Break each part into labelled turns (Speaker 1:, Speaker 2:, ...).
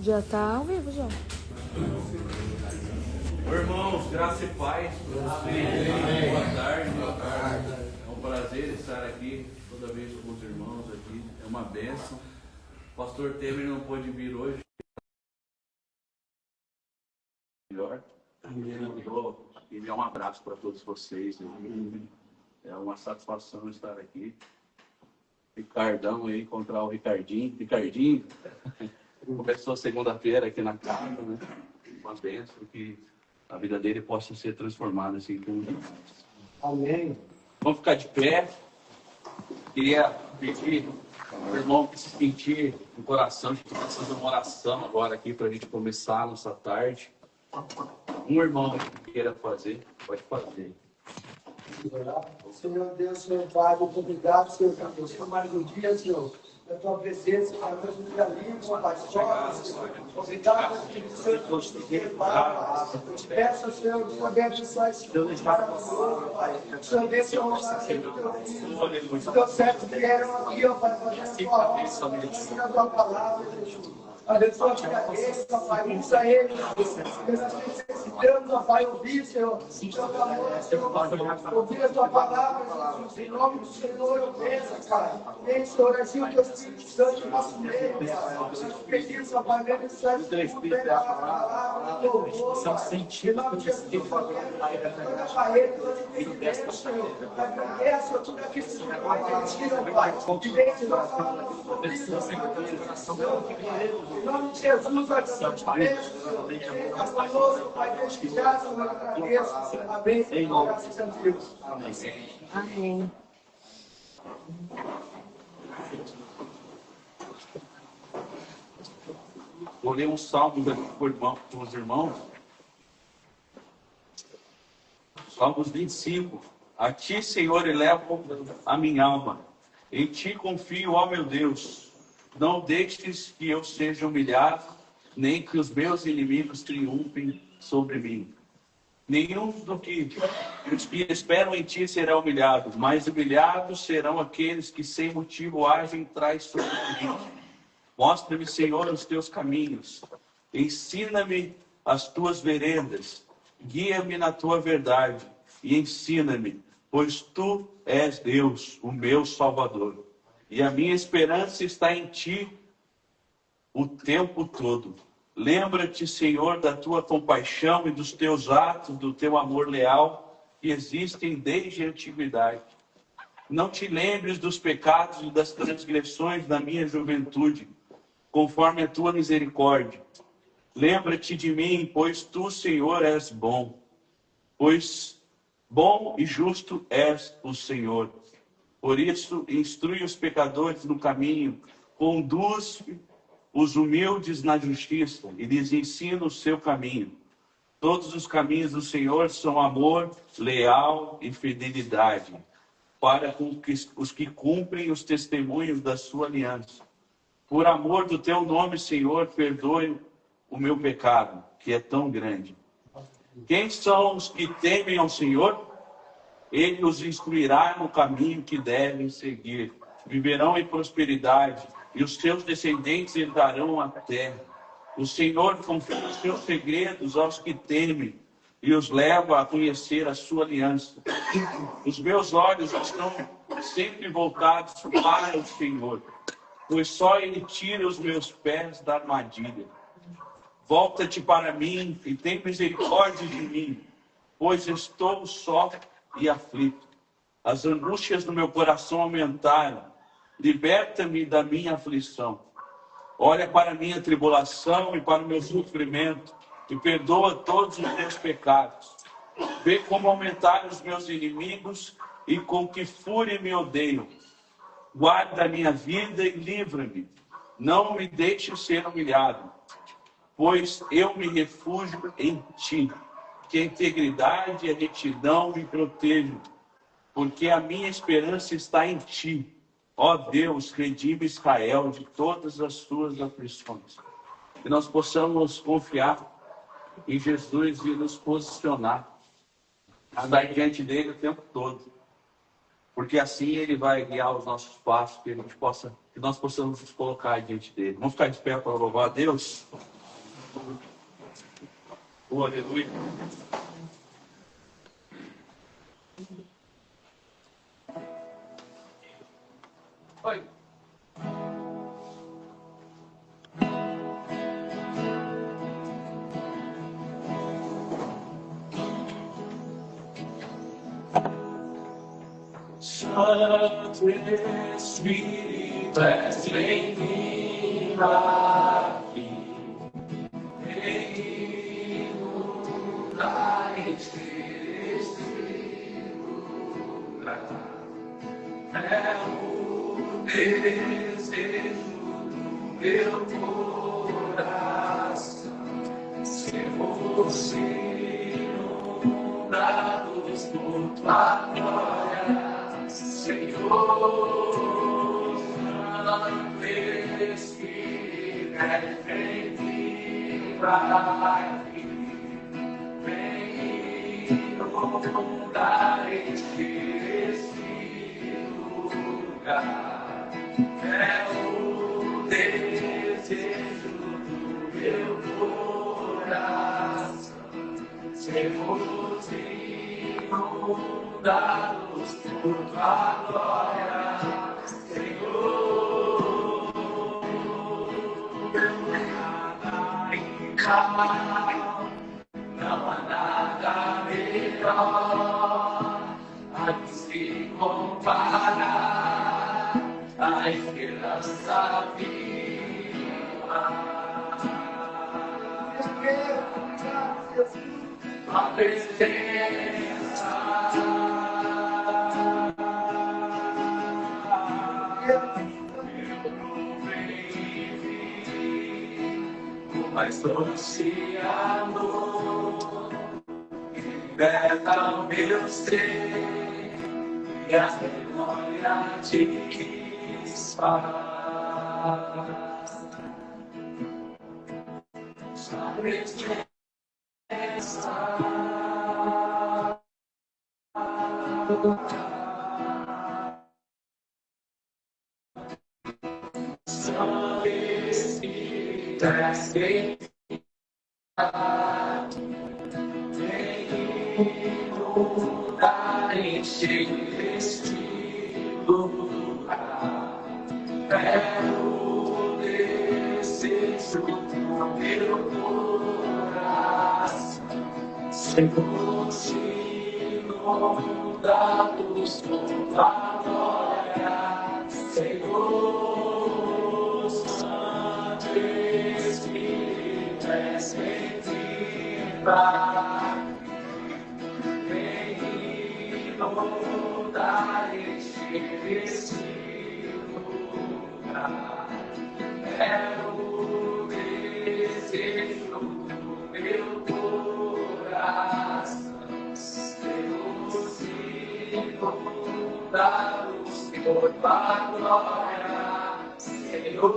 Speaker 1: Já tá ao vivo já.
Speaker 2: Irmãos, graça e paz para vocês. Boa tarde. É um prazer estar aqui toda vez com os irmãos aqui. É uma bênção. O pastor Temer não pôde vir hoje. Melhor. Enviar um abraço para todos vocês. É uma satisfação estar aqui. Ricardão aí, encontrar o Ricardinho. Ricardinho começou segunda-feira aqui na casa, né? Uma bênção que a vida dele possa ser transformada assim como demais.
Speaker 3: Amém.
Speaker 2: Vamos ficar de pé. Queria pedir ao irmão que se sentir no coração, de fazer uma oração agora aqui para a gente começar a nossa tarde. Um irmão que queira fazer, pode fazer.
Speaker 3: Senhor Deus, Senhor Pai, muito obrigado, Senhor Deus, por mais um dia, Senhor, da tua presença, para nós nos livros, Pai, Senhor. Obrigado, Senhor, por te Pai. Peço, Senhor, que poder abençoar esse Deus para o Senhor, Pai. Senhor, deixa eu honrar sempre o teu filho. Os teus servos vieram aqui, ó, para fazer a tua obra, a tua palavra, Jesus. Abençoa a vida deles, Pai, usa eles, nós necessitamos, Pai, ouvir, Senhor, seu amor, Senhor, ouvir a tua palavra, Jesus, em nome do Senhor, eu peço, Pai, vem, Senhor, assim o teu Espírito Santo no nosso meio, Pai, nós pedimos, Pai, vem mensagem de a palavra, do louvor, Pai, em nome de Jesus, toda a parede, todo entendimento, Senhor, Pai, conheça tudo aquilo que o Pai retira, Pai, que vem, Senhor, falando do seu Filho, Senhor, em nome de Jesus, vai dar Pai, Deus que já, Senhor, eu agradeço. Amém. Graças a Deus.
Speaker 1: Amém.
Speaker 2: Vou ler um salmo aqui com os irmãos. Salmos 25. A ti, Senhor, elevo a minha alma. Em ti confio, ó meu Deus. Não deixes que eu seja humilhado, nem que os meus inimigos triunfem sobre mim. Nenhum dos que esperam em ti será humilhado, mas humilhados serão aqueles que sem motivo agem traiçoeiramente. Mostra-me, Senhor, os teus caminhos. Ensina-me as tuas veredas. Guia-me na tua verdade e ensina-me, pois tu és Deus, o meu Salvador. E a minha esperança está em ti o tempo todo. Lembra-te, Senhor, da tua compaixão e dos teus atos, do teu amor leal, que existem desde a antiguidade. Não te lembres dos pecados e das transgressões da minha juventude, conforme a tua misericórdia. Lembra-te de mim, pois tu, Senhor, és bom. Pois bom e justo és o Senhor. Por isso, instrui os pecadores no caminho, conduz os humildes na justiça e lhes ensina o seu caminho. Todos os caminhos do Senhor são amor, leal e fidelidade, para os que cumprem os testemunhos da sua aliança. Por amor do teu nome, Senhor, perdoe o meu pecado, que é tão grande. Quem são os que temem ao Senhor? Ele os instruirá no caminho que devem seguir. Viverão em prosperidade, e os seus descendentes herdarão a terra. O Senhor confia os seus segredos aos que temem, e os leva a conhecer a sua aliança. Os meus olhos estão sempre voltados para o Senhor, pois só Ele tira os meus pés da armadilha. Volta-te para mim e tem misericórdia de mim, pois estou só e aflito. As angústias do meu coração aumentaram. Liberta-me da minha aflição. Olha para a minha tribulação e para o meu sofrimento e perdoa todos os meus pecados. Vê como aumentaram os meus inimigos e com que fúria me odeiam. Guarda a minha vida e livra-me. Não me deixe ser humilhado, pois eu me refúgio em ti. Que a integridade e a retidão me protejam, porque a minha esperança está em ti. Ó Deus, redime Israel de todas as suas aflições. Que nós possamos confiar em Jesus e nos posicionar, andar diante dele o tempo todo, porque assim ele vai guiar os nossos passos, que nós possamos nos colocar diante dele. Vamos ficar de pé para louvar a Deus? Oh, aleluia. Oi. Santo Espírito, és bem-vindo aqui. Vem inundar este lugar. É o desejo do meu coração. Sermos inundados por tua glória, Senhor. Santo Espírito, és bem-vindo aqui. Vem inundar este lugar. É o desejo do meu coração. Sermos inundados por tua glória, Senhor. Nada igual, não há nada melhor a que se comparar à esperança viva. A presença o mais doce amor liberta o meu ser e a memória te desfaz. A presença São Espíritas que inundar este lugar. É o desejo do meu coração. Sermos inundados por tua glória, Senhor. Santo Espírito, és bem-vindo aqui. Vem inundar este lugar. É o desejo do meu coração. Sermos inundados por tua glória, Senhor.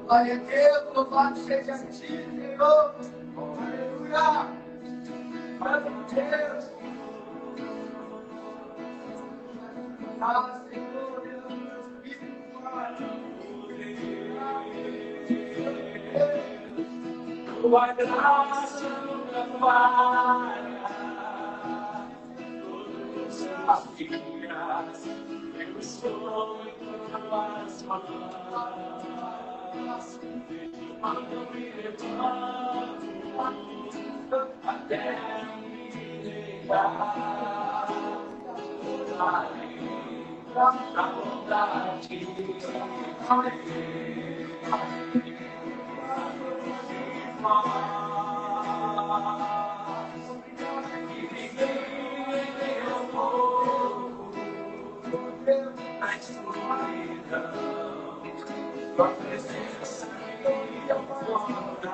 Speaker 3: Glória a Deus, louvado seja a ti, Senhor. Aleluia. Glória a Deus. Ah, Senhor, Deus, meu Espírito,
Speaker 2: Tua graça nunca falha. Todos os dias eu estou em tuas mãos. Quando me levanto até me deitar, da vontade de tua presença me aponta.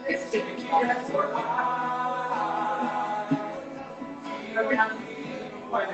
Speaker 2: Esse que é formar, que a minha língua é.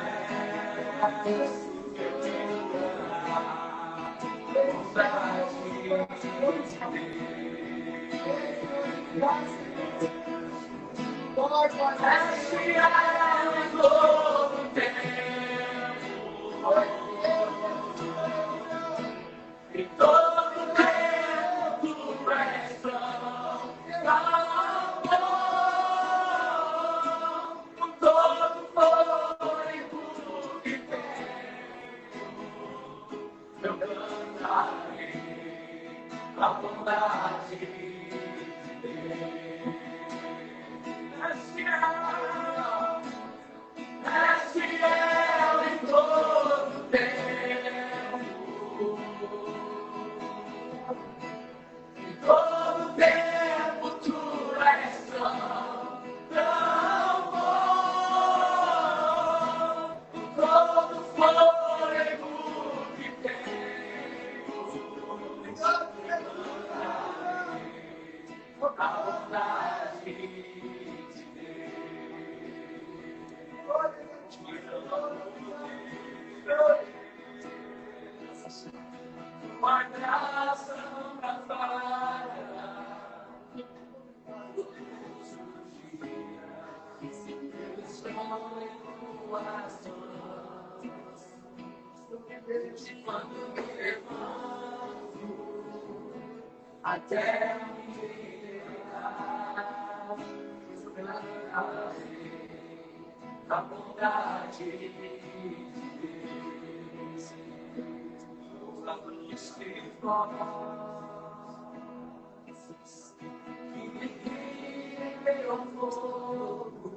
Speaker 2: Uma graça pra falha. Quando me levanto até me liberar da bondade de Deus, a luz que faz que me guia ao fogo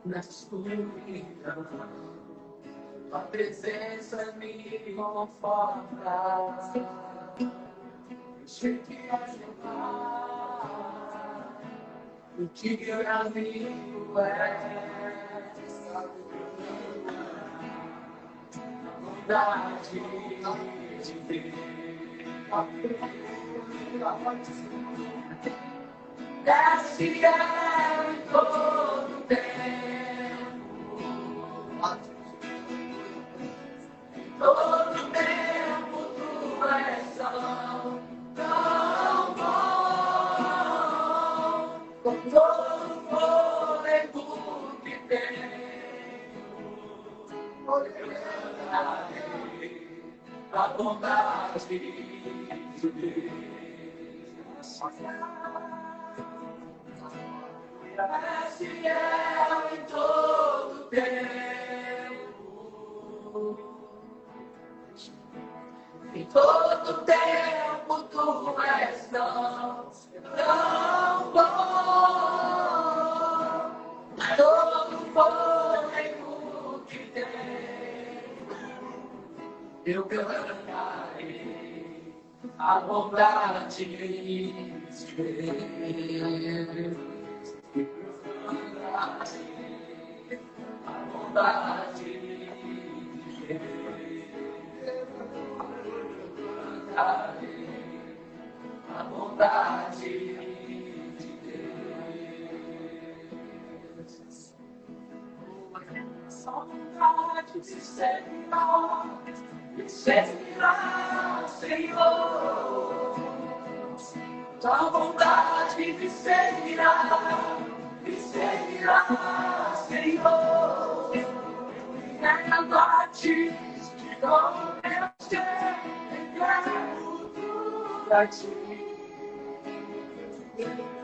Speaker 2: na escuridão. A presença me conforta. Sei que és meu Pai, o que amigo és. A bondade de Deus. Desce em todo tempo. Todo tempo tu és tão bom, com todo fôlego que tenho, a bondade de Deus. És fiel em todo tempo. Em todo tempo tu és tão bom, todo fôlego que tenho, eu cantarei a bondade de Deus. A bondade de Deus. A bondade de Deus. Só vontade de seguirá, Senhor. Tua vontade de seguirá, Senhor. É a noite que com Deus pra ti,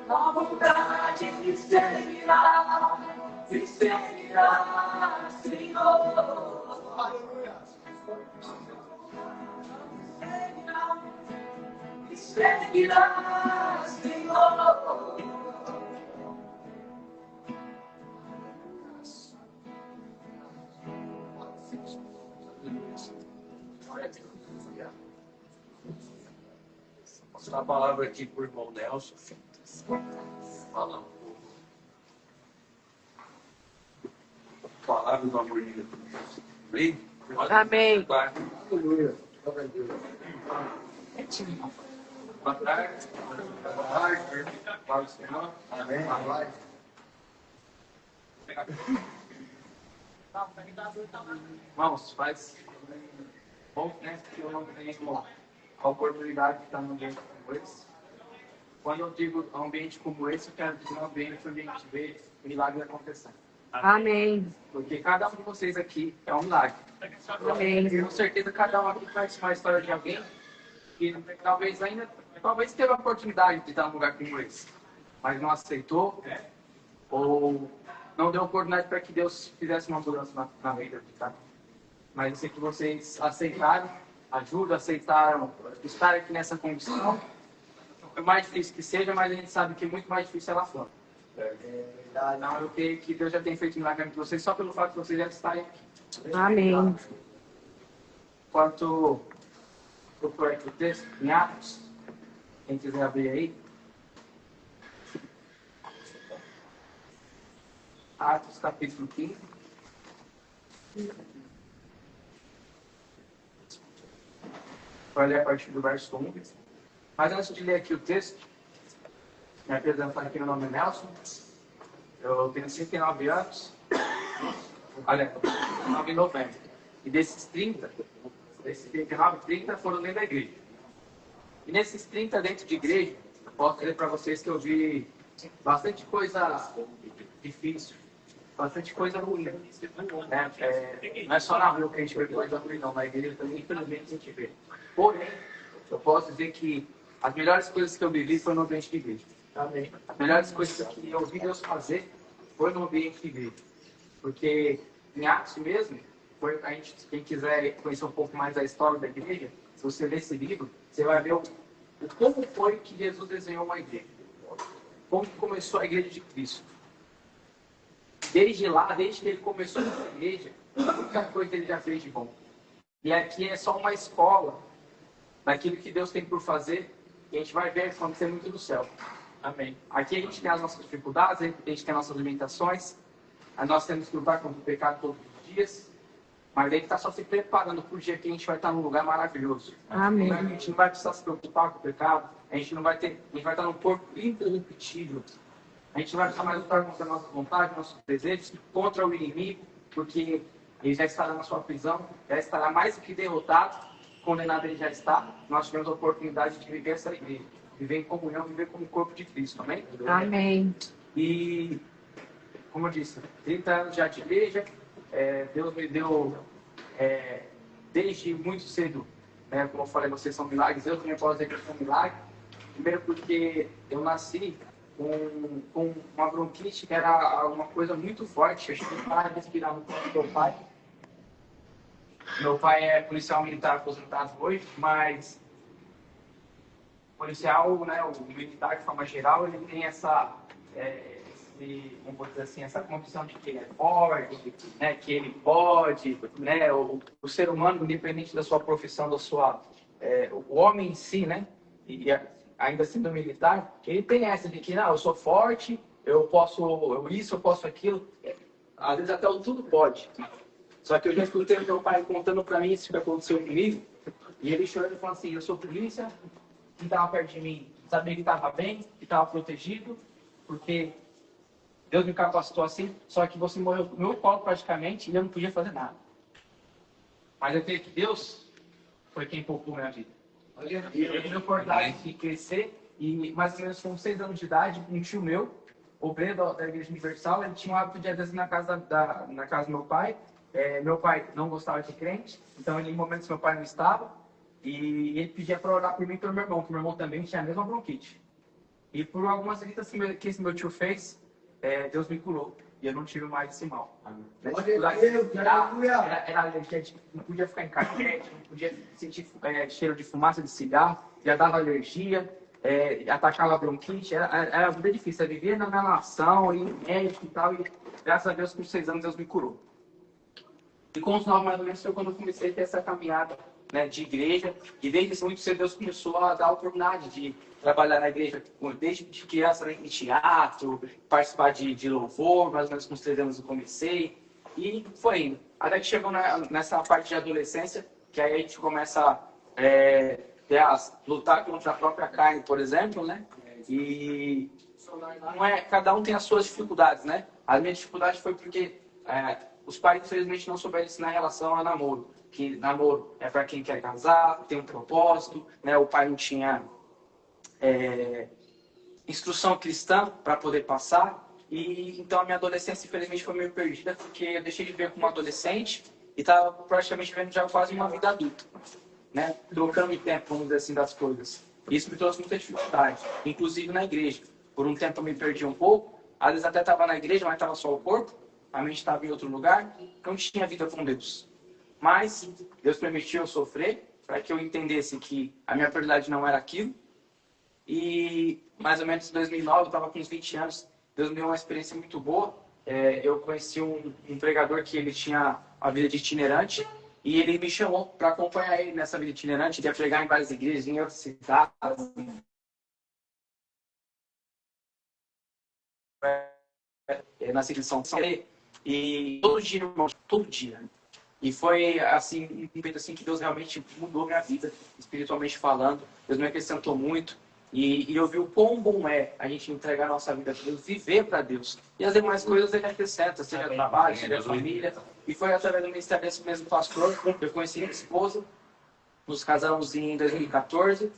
Speaker 2: a vontade de seguirá, Senhor. Seguirá, Senhor. Mostrar a palavra aqui para o irmão Nelson. Falar um pouco. Palavra do amor de Deus. Amém?
Speaker 1: Amém.
Speaker 3: Aleluia.
Speaker 2: Boa tarde. Boa tarde. Paz do Senhor.
Speaker 3: Amém. Vai.
Speaker 2: Irmãos, faz bom tempo que eu não tenho a oportunidade de estar num ambiente como esse. Quando eu digo ambiente como esse, eu quero dizer um ambiente onde a gente vê milagres acontecendo.
Speaker 1: Amém.
Speaker 2: Porque cada um de vocês aqui é um milagre.
Speaker 1: Amém.
Speaker 2: E com certeza cada um aqui conhece uma história de alguém que talvez teve a oportunidade de estar num lugar como esse, mas não aceitou, ou não deu oportunidade para que Deus fizesse uma mudança na vida de cada um. Mas eu sei que vocês aceitaram ajuda, aceitaram estar aqui nessa condição. É mais difícil que seja, mas a gente sabe que é muito mais difícil é lá fora. Então eu creio que Deus já tem feito milagre com vocês só pelo fato de vocês já estarem aqui.
Speaker 1: Amém.
Speaker 2: Enquanto procuro aqui o texto, em Atos, quem quiser abrir aí. Atos capítulo 15. Vai ler a partir do verso 1. Mas antes de ler aqui o texto,
Speaker 4: Me apresentar aqui, meu nome é Nelson. Eu tenho 39 anos. Olha, 9 de novembro. E desses 39, 30 foram dentro da igreja. E nesses 30 dentro de igreja, eu posso dizer para vocês que eu vi bastante coisa difícil, bastante coisa ruim. Não é só na rua que a gente vê coisa ruim, não. Na igreja também, infelizmente, a gente vê. Porém, eu posso dizer que as melhores coisas que eu vivi foi no ambiente de igreja. Amém. As melhores coisas que eu vi Deus fazer foi no ambiente de igreja. Porque em Atos mesmo, quem quiser conhecer um pouco mais da história da igreja, se você ler esse livro, você vai ver como foi que Jesus desenhou uma igreja. Como começou a igreja de Cristo. Desde lá, desde que ele começou essa igreja, muita coisa ele já fez de bom. E aqui é só uma escola daquilo que Deus tem por fazer, e a gente vai ver acontecer muito do céu. Amém. Aqui a gente tem as nossas dificuldades, a gente tem as nossas limitações, nós temos que lutar contra o pecado todos os dias, mas a gente está só se preparando para o dia que a gente vai estar num lugar maravilhoso.
Speaker 1: Amém.
Speaker 4: A gente não vai precisar se preocupar com o pecado, a gente vai estar num corpo incorruptível. A gente não vai precisar mais lutar contra a nossa vontade, nossos desejos, contra o inimigo, porque ele já estará na sua prisão, já estará mais do que derrotado, condenado ele já está. Nós tivemos a oportunidade de viver essa igreja, viver em comunhão, viver como corpo de Cristo, amém?
Speaker 1: Amém.
Speaker 4: E, como eu disse, 30 anos já de igreja, Deus me deu, desde muito cedo, né, como eu falei, vocês são milagres, eu também posso dizer que eu sou um milagre. Primeiro porque eu nasci com uma bronquite que era uma coisa muito forte, eu cheguei a parar de respirar no corpo do meu pai. Meu pai é policial militar aposentado hoje, mas policial, né, o militar de forma geral, ele tem vamos dizer assim, essa condição de que ele é forte, né, que ele pode, né, o ser humano, independente da sua profissão, o homem em si, né, e ainda sendo militar, ele tem essa de que, não, eu sou forte, eu posso aquilo, às vezes até o tudo pode. Só que eu já escutei o meu pai contando pra mim isso que aconteceu comigo, e ele chorando e falando assim, eu sou polícia, quem estava perto de mim sabia que estava bem, que estava protegido, porque Deus me capacitou assim, só que você morreu no meu colo praticamente e eu não podia fazer nada. Mas eu creio que Deus foi quem poupou minha vida. E eu tive a oportunidade de crescer, e mais ou menos com 6 anos de idade, um tio meu, obreiro da Igreja Universal, ele tinha o hábito de ir na casa do meu pai. Meu pai não gostava de crente, então em momentos meu pai não estava, e ele pedia para orar por mim e pelo meu irmão, que meu irmão também tinha a mesma bronquite. E por algumas visitas que esse meu tio fez, Deus me curou, e eu não tive mais esse mal. Era alergia, não podia ficar em casa quente, não podia sentir cheiro de fumaça de cigarro, já dava alergia, atacava a bronquite, era muito difícil. Eu vivia na nação, e médico e tal, e graças a Deus com 6 anos Deus me curou. E com os 9 mais ou menos foi quando eu comecei a ter essa caminhada, né, de igreja, e desde muito cedo Deus começou a dar a oportunidade de trabalhar na igreja, desde criança, né, em teatro, participar de louvor, mais ou menos com uns 3 anos eu comecei, e foi indo. Até que chegou nessa parte de adolescência, que aí a gente começa a lutar contra a própria carne, por exemplo, né, e cada um tem as suas dificuldades, né. A minha dificuldade foi porque os pais, infelizmente, não souberam ensinar em relação a namoro. Que namoro é para quem quer casar, tem um propósito, né? O pai não tinha instrução cristã para poder passar. E então a minha adolescência, infelizmente, foi meio perdida, porque eu deixei de ver como adolescente e estava praticamente vendo já quase uma vida adulta, né? Trocando tempo, vamos dizer assim, das coisas. Isso me trouxe muita dificuldade, inclusive na igreja. Por um tempo eu me perdi um pouco, às vezes até estava na igreja, mas estava só o corpo. A mente estava em outro lugar, não tinha vida com Deus. Mas Deus permitiu eu sofrer para que eu entendesse que a minha prioridade não era aquilo. E mais ou menos em 2009, eu estava com uns 20 anos, Deus me deu uma experiência muito boa. Eu conheci um pregador que ele tinha uma vida de itinerante e ele me chamou para acompanhar ele nessa vida itinerante. Ele ia pregar em várias igrejas, em outras cidades. Na cidade de São Paulo. E todo dia, irmão, todo dia. E foi assim, um momento assim que Deus realmente mudou minha vida, espiritualmente falando. Deus me acrescentou muito. E eu vi o quão bom é a gente entregar a nossa vida a Deus, viver para Deus. E as demais coisas ele acrescenta, seja trabalho, seja família. E foi através do ministério desse mesmo pastor que eu conheci minha esposa. Nos casamos em 2014.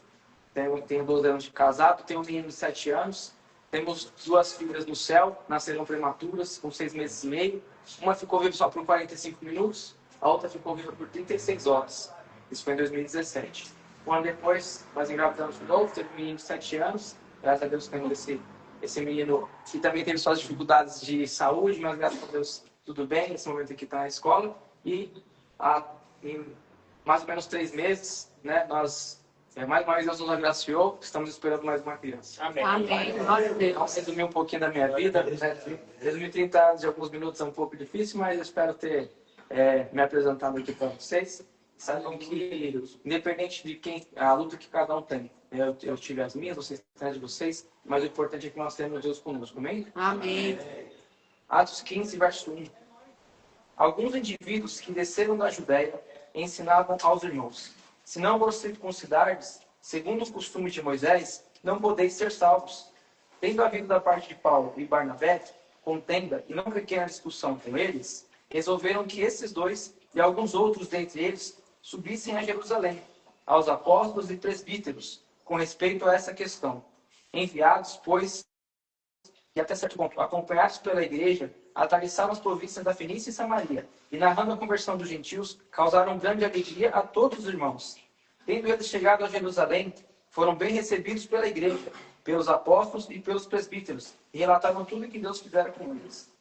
Speaker 4: Tenho 12 anos de casado, tenho um menino de 7 anos. Temos 2 filhas no céu, nasceram prematuras, com 6 meses e meio. Uma ficou viva só por 45 minutos, a outra ficou viva por 36 horas. Isso foi em 2017. Um ano depois, nós engravidamos de novo, teve um menino de 7 anos. Graças a Deus temos esse menino que também teve suas dificuldades de saúde, mas graças a Deus tudo bem, nesse momento aqui está na escola. E em mais ou menos 3 meses, né, mais uma vez Deus nos agraciou, estamos esperando mais uma criança.
Speaker 1: Amém. Glória a Deus.
Speaker 4: Então, resumir um pouquinho da minha vida, né? Resumir 30 anos de alguns minutos é um pouco difícil, mas eu espero ter me apresentado aqui para vocês. Saibam que, independente de a luta que cada um tem, eu tive as minhas, vocês têm as de vocês, mas o importante é que nós temos Deus conosco, amém?
Speaker 1: Amém.
Speaker 4: Atos 15, verso 1. Alguns indivíduos que desceram da Judéia ensinavam aos irmãos: se não vos circuncidardes, segundo o costume de Moisés, não podeis ser salvos. Tendo havido da parte de Paulo e Barnabé contenda e não pequena discussão com eles, resolveram que esses dois e alguns outros dentre eles subissem a Jerusalém, aos apóstolos e presbíteros, com respeito a essa questão. Enviados, pois, e até certo ponto, acompanhados pela igreja, atravessaram as províncias da Fenícia e Samaria, e narrando a conversão dos gentios, causaram grande alegria a todos os irmãos. Tendo eles chegado a Jerusalém, foram bem recebidos pela igreja, pelos apóstolos e pelos presbíteros, e relataram tudo o que Deus fizera com eles.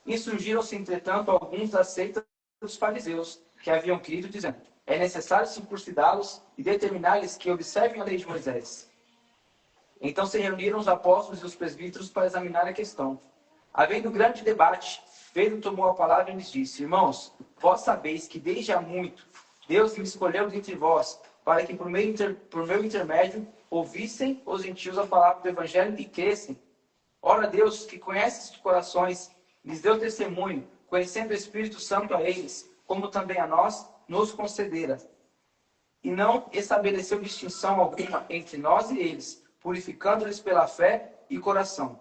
Speaker 4: Insurgiram-se, entretanto, alguns da seita dos fariseus, que haviam crido, dizendo: é necessário circuncidá-los e determinar-lhes que observem a lei de Moisés. Então se reuniram os apóstolos e os presbíteros para examinar a questão. Havendo grande debate, Pedro tomou a palavra e lhes disse: irmãos, vós sabeis que desde há muito Deus me escolheu dentre vós, para que por meu intermédio ouvissem os gentios a palavra do evangelho e crescem. Ora Deus, que conhece os corações, lhes deu testemunho, conhecendo o Espírito Santo a eles, como também a nós, nos concedera. E não estabeleceu distinção alguma entre nós e eles, purificando-lhes pela fé e coração.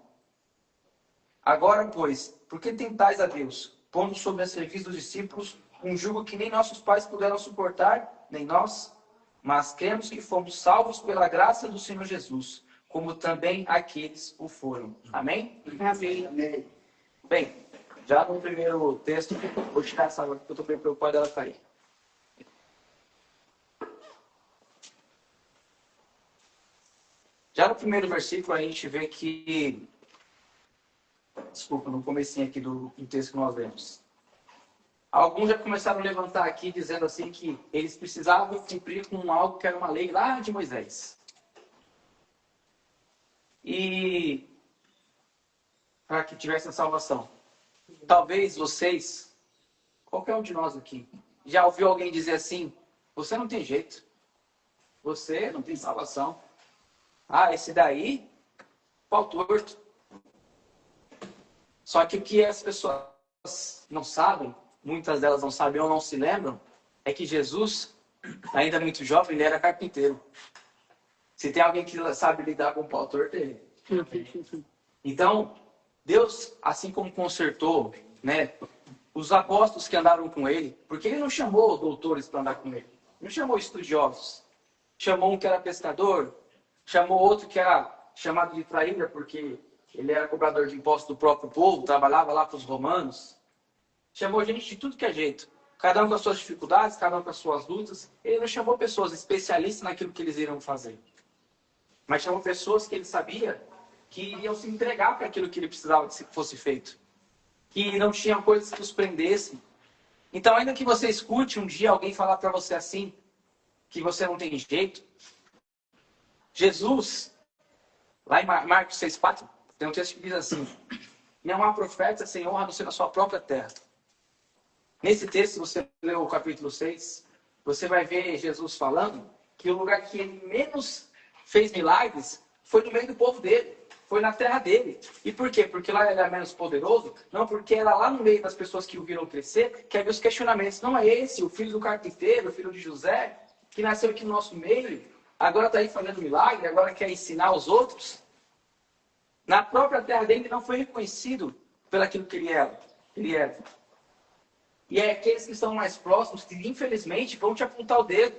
Speaker 4: Agora, pois, por que tentais a Deus, pondo sobre a serviço dos discípulos um jugo que nem nossos pais puderam suportar, nem nós? Mas cremos que fomos salvos pela graça do Senhor Jesus, como também aqueles o foram. Amém?
Speaker 1: Amém.
Speaker 4: Bem, já no primeiro texto, vou tirar essa água, porque eu estou bem preocupado dela cair. Já no primeiro versículo, a gente vê que... Desculpa, no comecinho aqui do texto que nós lemos. Alguns já começaram a levantar aqui, dizendo assim que eles precisavam cumprir com algo que era uma lei lá de Moisés. E... para que tivesse a salvação. Talvez vocês, qualquer um de nós aqui, já ouviu alguém dizer assim: você não tem jeito, você não tem salvação. Ah, esse daí, pau torto. Só que o que as pessoas não sabem, muitas delas não sabem ou não se lembram, é que Jesus, ainda muito jovem, ele era carpinteiro. Se tem alguém que sabe lidar com o pau torto, é ele. Então, Deus, assim como consertou, né, os apóstolos que andaram com ele, porque ele não chamou doutores para andar com ele, não chamou estudiosos, chamou um que era pescador, chamou outro que era chamado de traíra, porque ele era cobrador de impostos do próprio povo, trabalhava lá para os romanos, chamou gente de tudo que é jeito, cada um com as suas dificuldades, cada um com as suas lutas. Ele não chamou pessoas especialistas naquilo que eles iriam fazer, mas chamou pessoas que ele sabia que iriam se entregar para aquilo que ele precisava que fosse feito. Que não tinham coisas que os prendessem. Então, ainda que você escute um dia alguém falar para você assim, que você não tem jeito, Jesus, lá em Marcos 6,4, tem um texto que diz assim: não há profeta sem honra a não ser na sua própria terra. Nesse texto, se você ler o capítulo 6, você vai ver Jesus falando que o lugar que ele menos fez milagres foi no meio do povo dele. Foi na terra dele. E por quê? Porque lá ele era menos poderoso? Não, porque era lá no meio das pessoas que o viram crescer, que havia os questionamentos. Não é esse o filho do carpinteiro, o filho de José, que nasceu aqui no nosso meio? agora está aí fazendo milagre, agora quer ensinar os outros. Na própria terra dele, ele não foi reconhecido pelaquilo que ele era. E é aqueles que estão mais próximos que, infelizmente, vão te apontar o dedo,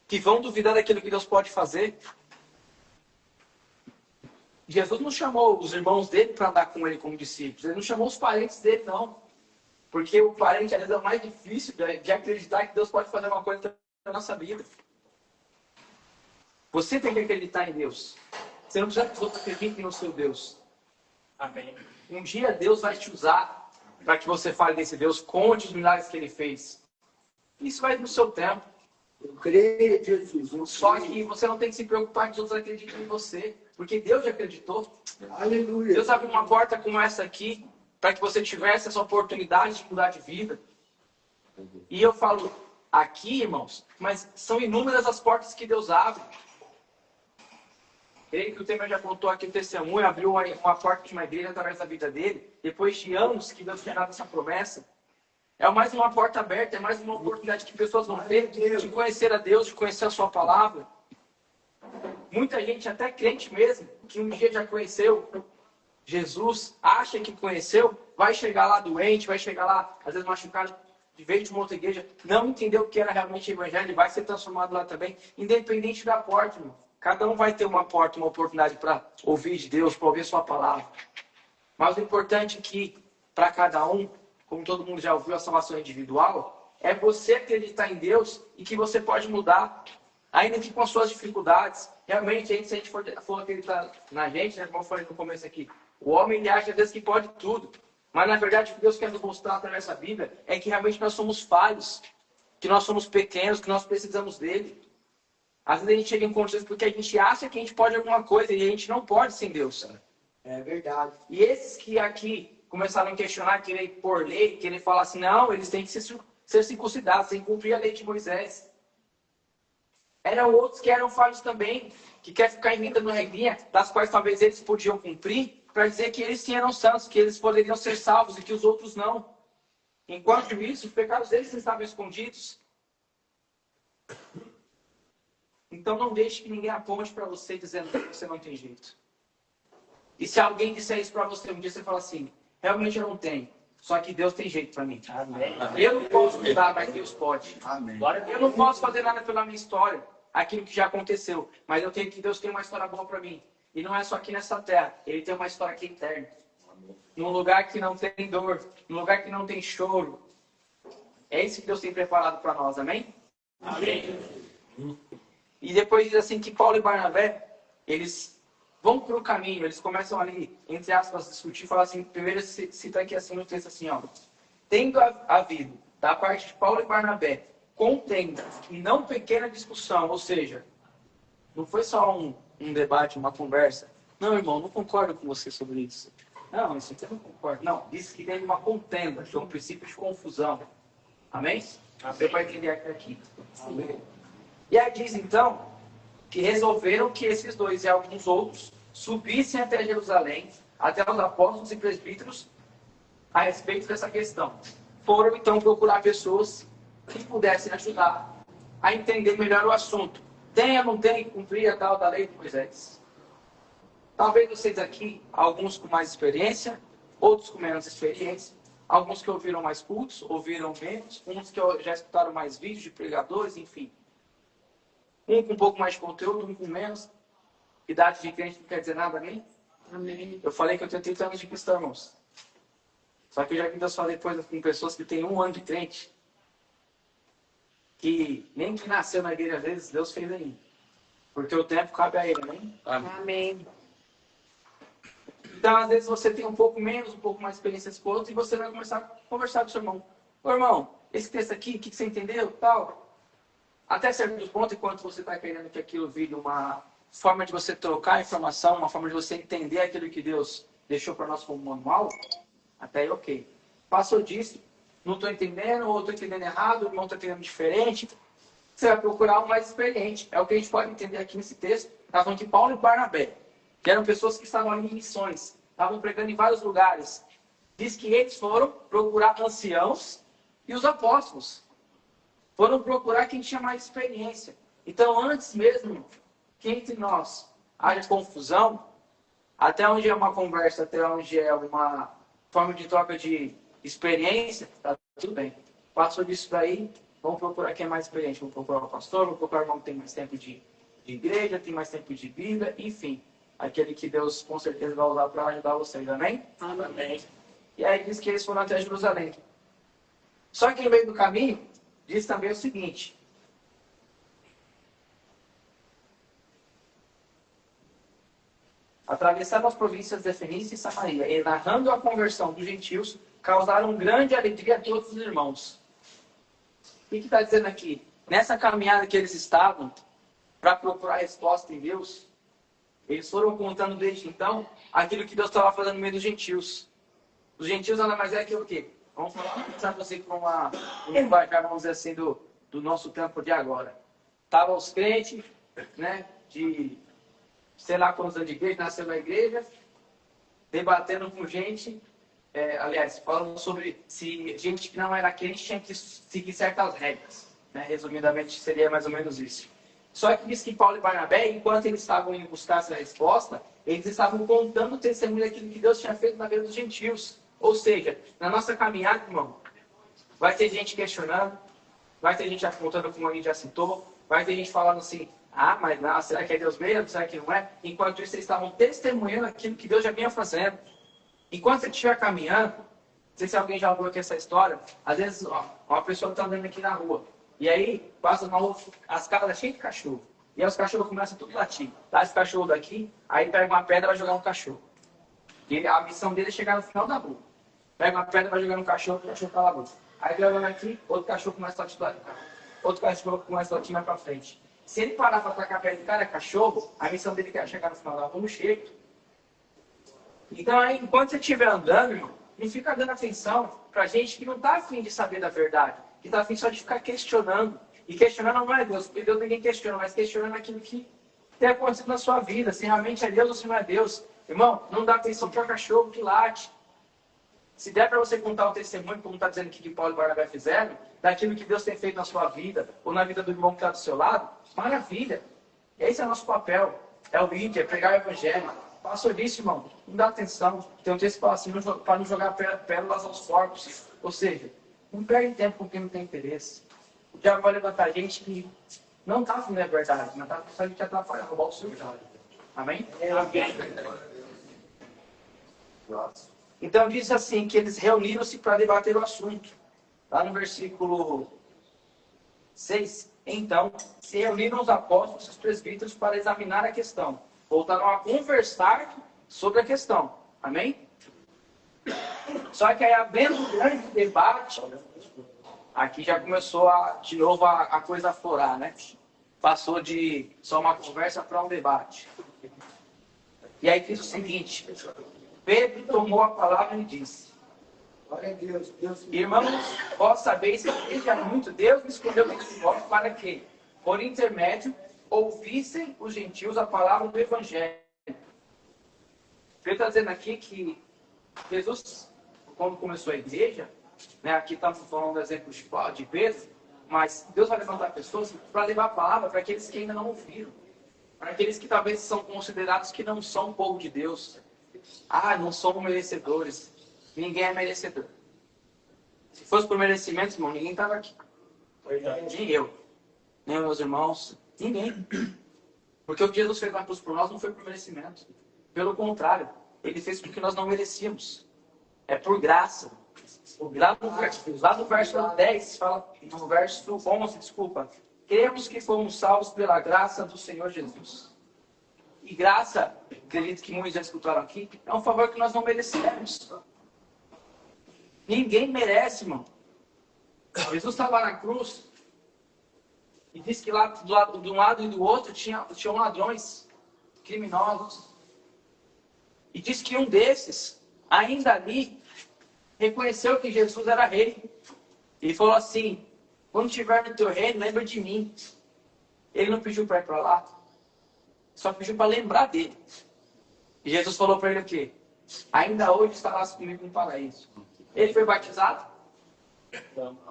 Speaker 4: que vão duvidar daquilo que Deus pode fazer. Jesus não chamou os irmãos dele para andar com ele como discípulos. Ele não chamou os parentes dele, não. Porque o parente, às vezes, é o mais difícil de acreditar que Deus pode fazer uma coisa na nossa vida. Você tem que acreditar em Deus. Você não precisa que os outros acreditem no seu Deus. Amém. Um dia Deus vai te usar para que você fale desse Deus, conte os milagres que ele fez. Isso vai no seu tempo.
Speaker 3: Eu creio, Jesus.
Speaker 4: Só que você não tem que se preocupar que os outros acreditem em você. Porque Deus já acreditou.
Speaker 3: Aleluia.
Speaker 4: Deus abriu uma porta como essa aqui para que você tivesse essa oportunidade de mudar de vida. E eu falo aqui, irmãos, mas são inúmeras as portas que Deus abre. Ele que o Temer já contou aqui o testemunho, abriu uma porta de uma igreja através da vida dele, depois de anos que Deus tinha dado essa promessa. É mais uma porta aberta, é mais uma oportunidade que pessoas vão ter de conhecer a Deus, de conhecer a sua palavra. Muita gente, até crente mesmo, que um dia já conheceu Jesus, acha que conheceu, vai chegar lá doente, vai chegar lá, às vezes machucado, de vez de uma outra igreja, não entendeu o que era realmente o evangelho, vai ser transformado lá também, independente da porta, irmão. Cada um vai ter uma porta, uma oportunidade para ouvir de Deus, para ouvir sua palavra. Mas o importante é que, para cada um, como todo mundo já ouviu a salvação individual, é você acreditar em Deus e que você pode mudar, ainda que com as suas dificuldades. Realmente, se a gente for acreditar na gente, né, como eu falei no começo aqui, o homem ele acha às vezes que pode tudo. Mas na verdade, o que Deus quer nos mostrar através dessa Bíblia é que realmente nós somos falhos, que nós somos pequenos, que nós precisamos dele. Às vezes a gente chega em condições porque a gente acha que a gente pode alguma coisa e a gente não pode sem Deus.
Speaker 3: É verdade.
Speaker 4: E esses que aqui começaram a questionar, querer pôr lei, querer falar assim, não, eles têm que ser circuncidados, têm que cumprir a lei de Moisés. Eram outros que eram falhos também, que querem ficar inventando regrinha, das quais talvez eles podiam cumprir, para dizer que eles sim eram santos, que eles poderiam ser salvos e que os outros não. Enquanto isso, os pecados deles estavam escondidos. Então não deixe que ninguém aponte para você dizendo que você não tem jeito. E se alguém disser isso para você, um dia você fala assim, realmente eu não tenho, só que Deus tem jeito para mim. Amém. Eu não posso mudar, mas Deus pode. Amém. Eu não posso fazer nada pela minha história, aquilo que já aconteceu, mas eu tenho que Deus tem uma história boa para mim. E não é só aqui nessa terra, Ele tem uma história aqui eterna. Num lugar que não tem dor, num lugar que não tem choro. É isso que Deus tem preparado para nós, amém? Amém. E depois diz assim que Paulo e Barnabé, eles vão para o caminho, eles começam ali, entre aspas, a discutir, falar assim, primeiro cita aqui assim no texto assim, ó. Tendo havido, da parte de Paulo e Barnabé, contenda e não pequena discussão, ou seja, não foi só um debate, uma conversa. Não, irmão, não concordo com você sobre isso. Não, isso aqui eu não concordo. Não, disse que teve uma contenda, que é um princípio de confusão. Amém? Você vai entender aqui. Amém. E aí diz então que resolveram que esses dois e alguns outros subissem até Jerusalém, até os apóstolos e presbíteros, a respeito dessa questão. Foram então procurar pessoas que pudessem ajudar a entender melhor o assunto. Tem ou não tem que cumprir a tal da lei de Moisés? Talvez vocês aqui, alguns com mais experiência, outros com menos experiência, alguns que ouviram mais cultos, ouviram menos, uns que já escutaram mais vídeos de pregadores, enfim. Um com um pouco mais de conteúdo, um com menos. Idade de crente não quer dizer nada, amém?
Speaker 1: Amém.
Speaker 4: Eu falei que eu tenho 30 anos de cristão, irmãos. Só que eu já vi Deus fazer coisas com pessoas que têm 1 ano de crente. Que nem que nasceu na igreja, às vezes, Deus fez ainda. Porque o tempo cabe a ele, amém?
Speaker 1: Amém.
Speaker 4: Então, às vezes, você tem um pouco menos, um pouco mais de experiência com outros, e você vai começar a conversar com o seu irmão. Ô, irmão, esse texto aqui, o que você entendeu? Tal. Até certo ponto, enquanto você está querendo que aquilo vire uma forma de você trocar informação, uma forma de você entender aquilo que Deus deixou para nós como manual, até aí, ok. Passou disso, não estou entendendo, ou estou entendendo errado, o irmão está entendendo diferente, você vai procurar um mais experiente. É o que a gente pode entender aqui nesse texto. Está falando que Paulo e Barnabé, que eram pessoas que estavam ali em missões, estavam pregando em vários lugares. Diz que eles foram procurar anciãos e os apóstolos. Foram procurar quem tinha mais experiência. Então, antes mesmo que entre nós haja confusão, até onde é uma conversa, até onde é uma forma de troca de experiência, tá tudo bem. Passou disso daí, vamos procurar quem é mais experiente. Vamos procurar o pastor, vamos procurar o irmão que tem mais tempo de igreja, tem mais tempo de Bíblia, enfim. Aquele que Deus com certeza vai usar para ajudar vocês, amém?
Speaker 1: Amém.
Speaker 4: E aí diz que eles foram até Jerusalém. Só que no meio do caminho, diz também o seguinte: atravessaram as províncias de Fenícia e Samaria, e narrando a conversão dos gentios, causaram grande alegria a todos os irmãos. O que está dizendo aqui? Nessa caminhada que eles estavam, para procurar resposta em Deus, eles foram contando desde então aquilo que Deus estava fazendo no meio dos gentios. Os gentios nada mais é que o quê? Vamos pensar você com um linguajar, vamos dizer assim, do nosso tempo de agora. Estavam os crentes, né, de sei lá quantos anos de igreja, nasceu na igreja, debatendo com gente, aliás, falando sobre se gente que não era crente tinha que seguir certas regras. Né? Resumidamente, seria mais ou menos isso. Só que diz que Paulo e Barnabé, enquanto eles estavam indo buscar essa resposta, eles estavam contando o testemunho daquilo que Deus tinha feito na vida dos gentios. Ou seja, na nossa caminhada, irmão, vai ter gente questionando, vai ter gente apontando como a gente já citou, vai ter gente falando assim, mas não, será que é Deus mesmo? Será que não é? Enquanto isso, eles estavam testemunhando aquilo que Deus já vinha fazendo. Enquanto você estiver caminhando, não sei se alguém já ouviu aqui essa história, às vezes, uma pessoa está andando aqui na rua, e aí passa na rua, as casas cheias de cachorro, e aí os cachorros começam tudo a latir. Dá esse cachorro daqui, aí pega uma pedra e vai jogar no cachorro. E a missão dele é chegar no final da rua. Pega uma pedra, vai jogar no cachorro, o cachorro cala a boca. Aí vai olhando aqui, outro cachorro começa a latir lá de cá. Outro cachorro começa a latir mais pra frente. Se ele parar para atacar a pedra de cada cachorro, a missão dele é chegar no final da rua no jeito. Então, aí, enquanto você estiver andando, irmão, não fica dando atenção pra gente que não tá afim de saber da verdade, que tá afim só de ficar questionando. E questionando não é Deus, porque Deus ninguém questiona, mas questionando aquilo que tem acontecido na sua vida, se realmente é Deus ou se não é Deus. Irmão, não dá atenção para cachorro que late. Se der para você contar o testemunho, como está dizendo aqui que Paulo e Barnabé fizeram, daquilo que Deus tem feito na sua vida, ou na vida do irmão que está do seu lado, maravilha. Esse é o nosso papel. É o ímpio, é pregar o evangelho. Passou disso, irmão, não dá atenção. Tem um texto que fala assim, para não jogar pérolas aos porcos. Ou seja, não perde tempo com quem não tem interesse. O diabo vai levantar gente que não está falando a verdade, mas está só te atrapalhar, roubar o seu jogo. Amém? Amém. Então diz assim, que eles reuniram-se para debater o assunto. Lá no versículo 6. Então, se reuniram os apóstolos e os presbíteros para examinar a questão. Voltaram a conversar sobre a questão. Amém? Só que aí, havendo um grande debate, aqui já começou de novo a coisa a florar, né? Passou de só uma conversa para um debate. E aí diz o seguinte: Pedro tomou a palavra e disse:
Speaker 3: Glória a Deus,
Speaker 4: irmãos, vós sabeis que desde há muito Deus me escolheu entre vós para que, por intermédio, ouvissem os gentios a palavra do Evangelho. Pedro está dizendo aqui que Jesus, quando começou a igreja, né, aqui estamos falando do exemplo de Pedro, mas Deus vai levantar pessoas para levar a palavra para aqueles que ainda não ouviram, para aqueles que talvez são considerados que não são povo de Deus. Não somos merecedores. Ninguém é merecedor. Se fosse por merecimento, irmão, ninguém estava aqui. Nem eu, nem meus irmãos, ninguém. Porque o que Jesus fez na cruz por nós não foi por merecimento. Pelo contrário, Ele fez porque nós não merecíamos. É por graça. Lá no verso 10, fala, no verso 11, desculpa. Cremos que fomos salvos pela graça do Senhor Jesus. E graça, acredito que muitos já escutaram aqui, é um favor que nós não merecemos. Ninguém merece, irmão. Jesus estava na cruz e disse que lá de um lado e do outro tinham ladrões, criminosos. E disse que um desses, ainda ali, reconheceu que Jesus era rei. E falou assim: quando estiver no teu reino, lembra de mim. Ele não pediu para ir para lá, só pediu para lembrar dele. E Jesus falou para ele o quê? Ainda hoje estarás comigo no paraíso. Ele foi batizado?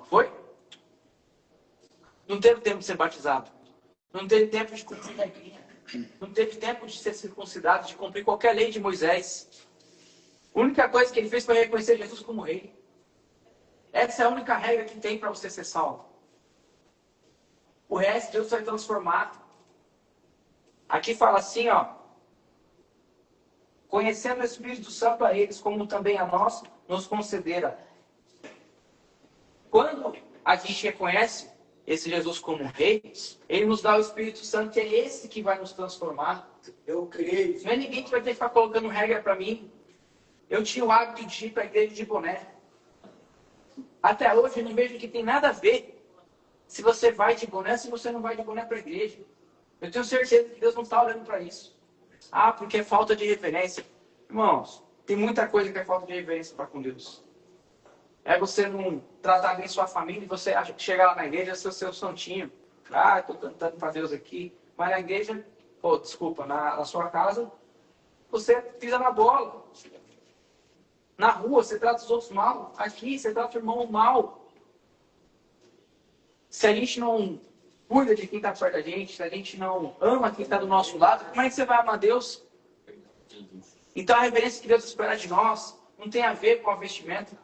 Speaker 4: Foi? Não teve tempo de ser batizado. Não teve tempo de cumprir a regrinha. Não teve tempo de ser circuncidado, de cumprir qualquer lei de Moisés. A única coisa que ele fez foi reconhecer Jesus como rei. Essa é a única regra que tem para você ser salvo. O resto Deus vai transformar. Aqui fala assim, ó. Conhecendo o Espírito Santo a eles, como também a nós, nos concedera. Quando a gente reconhece esse Jesus como rei, ele nos dá o Espírito Santo, que é esse que vai nos transformar.
Speaker 3: Eu creio.
Speaker 4: Não é ninguém que vai ter que ficar colocando regra para mim. Eu tinha o hábito de ir para a igreja de boné. Até hoje eu não vejo que tem nada a ver se você vai de boné, se você não vai de boné para a igreja. Eu tenho certeza que Deus não está olhando para isso. Ah, porque é falta de reverência. Irmãos, tem muita coisa que é falta de reverência para com Deus. É você não tratar bem sua família e você acha que chegar lá na igreja é ser o seu santinho. Ah, estou cantando para Deus aqui. Mas na igreja, na sua casa, você pisa na bola. Na rua, você trata os outros mal. Aqui, você trata o irmão mal. Se a gente não cuida de quem está perto da gente, se a gente não ama quem está do nosso lado, como é que você vai amar Deus? Então a reverência que Deus espera de nós não tem a ver com a vestimenta,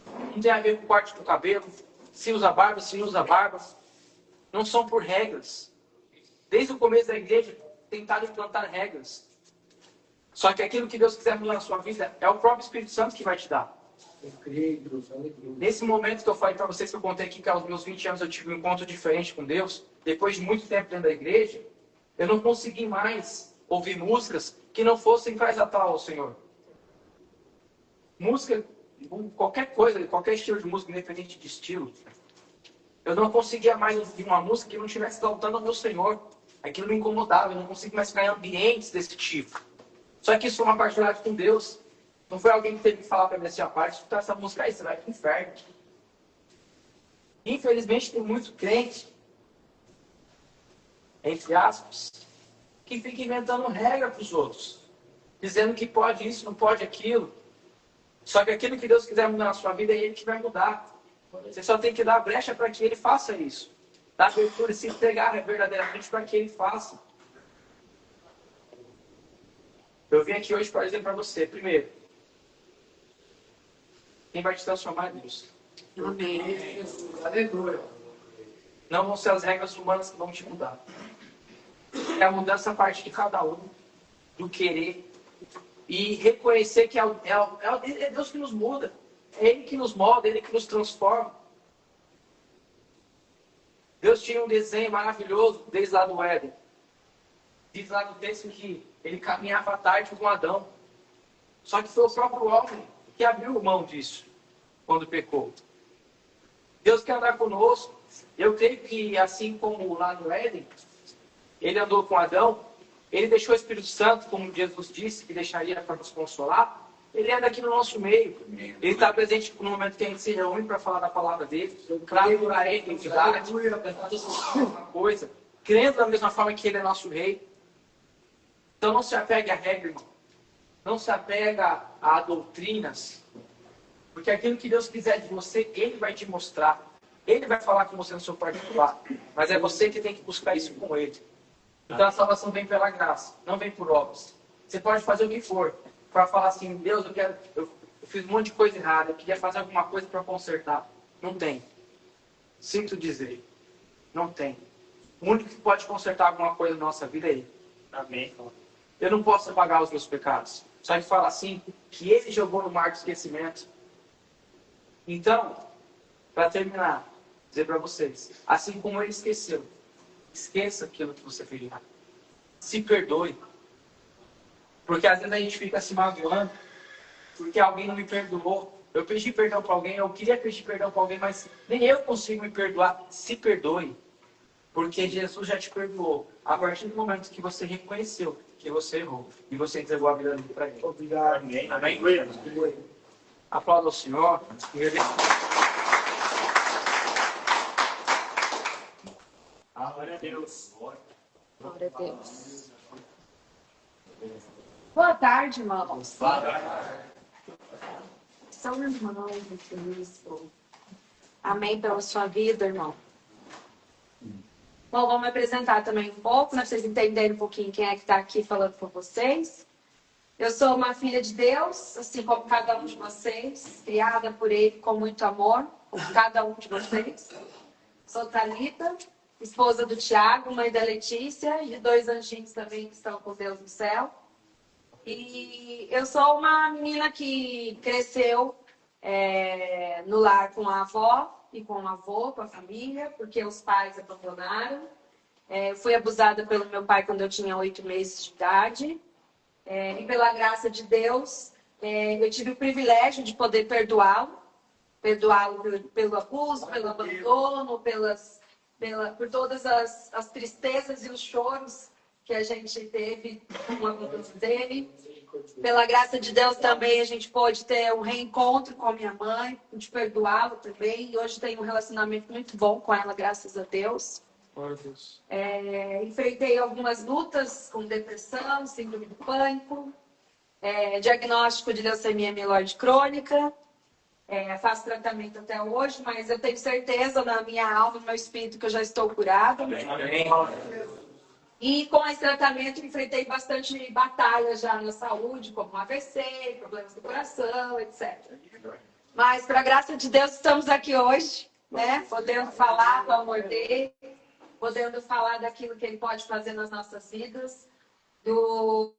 Speaker 4: não tem a ver com o corte do cabelo, se usa barba, se não usa barba. Não são por regras. Desde o começo da igreja, tentaram implantar regras. Só que aquilo que Deus quiser mudar na sua vida é o próprio Espírito Santo que vai te dar.
Speaker 3: Eu creio, Deus.
Speaker 4: Nesse momento que eu falei para vocês, que eu contei aqui que aos meus 20 anos eu tive um encontro diferente com Deus, depois de muito tempo dentro da igreja, eu não consegui mais ouvir músicas que não fossem para exaltar ao Senhor. Música, qualquer coisa, qualquer estilo de música, independente de estilo. Eu não conseguia mais ouvir uma música que não estivesse exaltando ao meu Senhor. Aquilo me incomodava, eu não conseguia mais ficar em ambientes desse tipo. Só que isso foi uma partilhada com Deus. Não foi alguém que teve que falar para mim assim, a parte, escutar essa música aí, você vai pro inferno. Infelizmente tem muito crente, entre aspas, que fica inventando regra para os outros. Dizendo que pode isso, não pode aquilo. Só que aquilo que Deus quiser mudar na sua vida, é Ele que vai mudar. Você só tem que dar a brecha para que Ele faça isso. Dar abertura e se entregar verdadeiramente para que Ele faça. Eu vim aqui hoje para dizer para você, primeiro, quem vai te transformar é Deus.
Speaker 1: Amém.
Speaker 3: Aleluia.
Speaker 4: Não vão ser as regras humanas que vão te mudar. É a mudança a partir de cada um, do querer, e reconhecer que é Deus que nos muda. É Ele que nos molda, é Ele que nos transforma. Deus tinha um desenho maravilhoso desde lá do Éden. Diz lá no texto que ele caminhava à tarde com Adão. Só que foi o próprio homem que abriu mão disso quando pecou. Deus quer andar conosco. Eu creio que assim como lá no Éden, ele andou com Adão, ele deixou o Espírito Santo, como Jesus disse, que deixaria para nos consolar. Ele anda aqui no nosso meio. Ele está presente no momento que a gente se reúne para falar da palavra dele, para adorar ele, identidade, uma coisa, crendo da mesma forma que ele é nosso rei. Então não se apegue a regra, irmão. Não se apega a doutrinas. Porque aquilo que Deus quiser de você, Ele vai te mostrar. Ele vai falar com você no seu particular. Mas é você que tem que buscar isso com Ele. Então a salvação vem pela graça, não vem por obras. Você pode fazer o que for. Para falar assim, Deus, eu fiz um monte de coisa errada. Eu queria fazer alguma coisa para consertar. Não tem. Sinto dizer. Não tem. O único que pode consertar alguma coisa na nossa vida é Ele.
Speaker 2: Amém.
Speaker 4: Eu não posso apagar os meus pecados. Só que fala assim, que Ele jogou no mar do esquecimento. Então, para terminar, dizer para vocês, assim como Ele esqueceu, esqueça aquilo que você fez. Se perdoe. Porque às vezes a gente fica se magoando, porque alguém não me perdoou. Eu pedi perdão para alguém, eu queria pedir perdão para alguém, mas nem eu consigo me perdoar. Se perdoe. Porque Jesus já te perdoou. A partir do momento que você reconheceu que você errou e você entregou a vida dele para Ele.
Speaker 3: Obrigado.
Speaker 2: Amém.
Speaker 4: Amém? Aplauda ao Senhor.
Speaker 2: Glória a Deus.
Speaker 1: Glória a Deus. Boa tarde, irmãos. São irmãos em Cristo. Amém pela sua vida, irmão. Bom, vou me apresentar também um pouco, né, para vocês entenderem um pouquinho quem é que está aqui falando com vocês. Eu sou uma filha de Deus, assim como cada um de vocês, criada por Ele com muito amor, como cada um de vocês. Sou Thalita, esposa do Tiago, mãe da Letícia e de 2 anjinhos também que estão com Deus no céu. E eu sou uma menina que cresceu no lar com a avó e com o avô, com a família, porque os pais abandonaram. Fui abusada pelo meu pai quando eu tinha 8 meses de idade. E pela graça de Deus, eu tive o privilégio de poder perdoá-lo pelo abuso, pelo abandono, por todas as tristezas e os choros que a gente teve com o abandono dele. Pela graça de Deus também a gente pôde ter um reencontro com a minha mãe, de perdoá-la também. E hoje tenho um relacionamento muito bom com ela, graças a Deus. Enfrentei algumas lutas com depressão, síndrome do pânico, diagnóstico de leucemia mieloide crônica. Faço tratamento até hoje, mas eu tenho certeza na minha alma, no meu espírito, que eu já estou curada.
Speaker 4: Amém.
Speaker 1: E com esse tratamento enfrentei bastante batalha já na saúde, como AVC, problemas do coração, etc. Mas, para a graça de Deus, estamos aqui hoje, né? Podendo falar do amor dele, podendo falar daquilo que ele pode fazer nas nossas vidas, do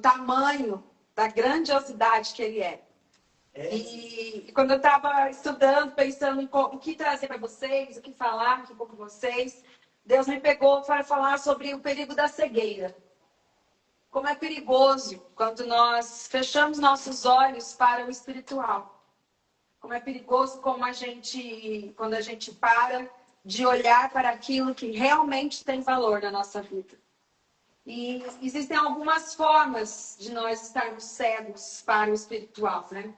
Speaker 1: tamanho, da grandiosidade que ele é. E quando eu estava estudando, pensando em o que trazer para vocês, o que falar aqui com vocês, Deus me pegou para falar sobre o perigo da cegueira. Como é perigoso quando nós fechamos nossos olhos para o espiritual. Como é perigoso quando a gente para de olhar para aquilo que realmente tem valor na nossa vida. E existem algumas formas de nós estarmos cegos para o espiritual, né?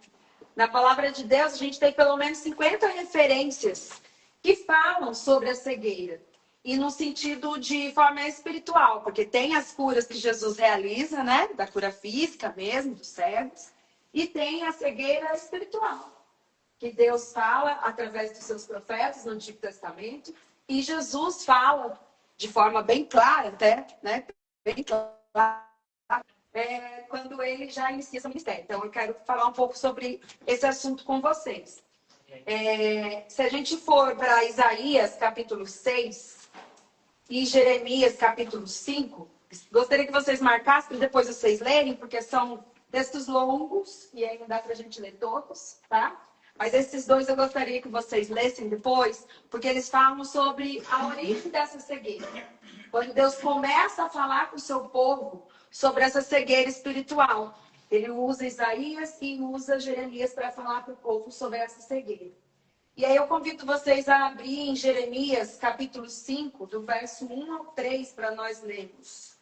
Speaker 1: Na palavra de Deus, a gente tem pelo menos 50 referências que falam sobre a cegueira. E no sentido de forma espiritual, porque tem as curas que Jesus realiza, né? Da cura física mesmo, dos cegos. E tem a cegueira espiritual, que Deus fala através dos seus profetas no Antigo Testamento. E Jesus fala de forma bem clara até, né? Bem clara. Quando ele já inicia seu ministério. Então, eu quero falar um pouco sobre esse assunto com vocês. Se a gente for para Isaías, capítulo 6, e Jeremias, capítulo 5, gostaria que vocês marcassem para depois vocês lerem, porque são textos longos, e aí não dá para a gente ler todos, tá? Mas esses dois eu gostaria que vocês lessem depois, porque eles falam sobre a origem dessa cegueira. Quando Deus começa a falar com o seu povo sobre essa cegueira espiritual. Ele usa Isaías e usa Jeremias para falar para o povo sobre essa cegueira. E aí eu convido vocês a abrir em Jeremias, capítulo 5, do verso 1 ao 3, para nós lermos.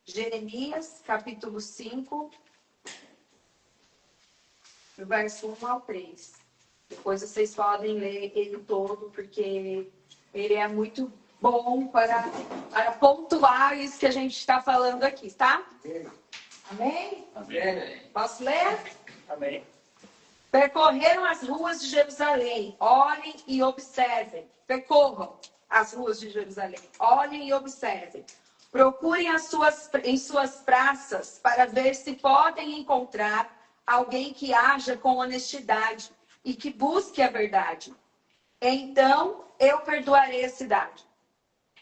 Speaker 1: Jeremias, capítulo 5, do verso 1 ao 3. Depois vocês podem ler ele todo, porque ele é muito bom para pontuar isso que a gente está falando aqui, tá? Amém?
Speaker 4: Amém.
Speaker 1: Posso ler?
Speaker 4: Amém.
Speaker 1: Percorreram as ruas de Jerusalém, olhem e observem. Percorram as ruas de Jerusalém, olhem e observem. Procurem em suas praças para ver se podem encontrar alguém que haja com honestidade e que busque a verdade. Então eu perdoarei a cidade.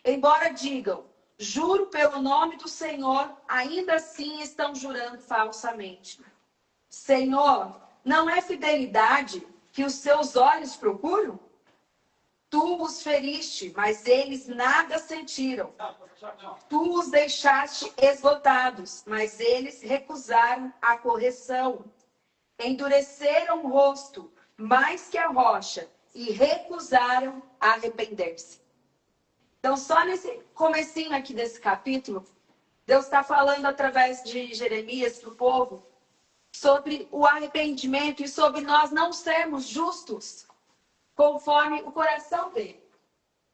Speaker 1: Embora digam, juro pelo nome do Senhor, ainda assim estão jurando falsamente. Senhor, não é fidelidade que os seus olhos procuram? Tu os feriste, mas eles nada sentiram. Tu os deixaste esgotados, mas eles recusaram a correção. Endureceram o rosto mais que a rocha e recusaram arrepender-se. Então, só nesse comecinho aqui desse capítulo, Deus está falando através de Jeremias para o povo sobre o arrependimento e sobre nós não sermos justos conforme o coração dele.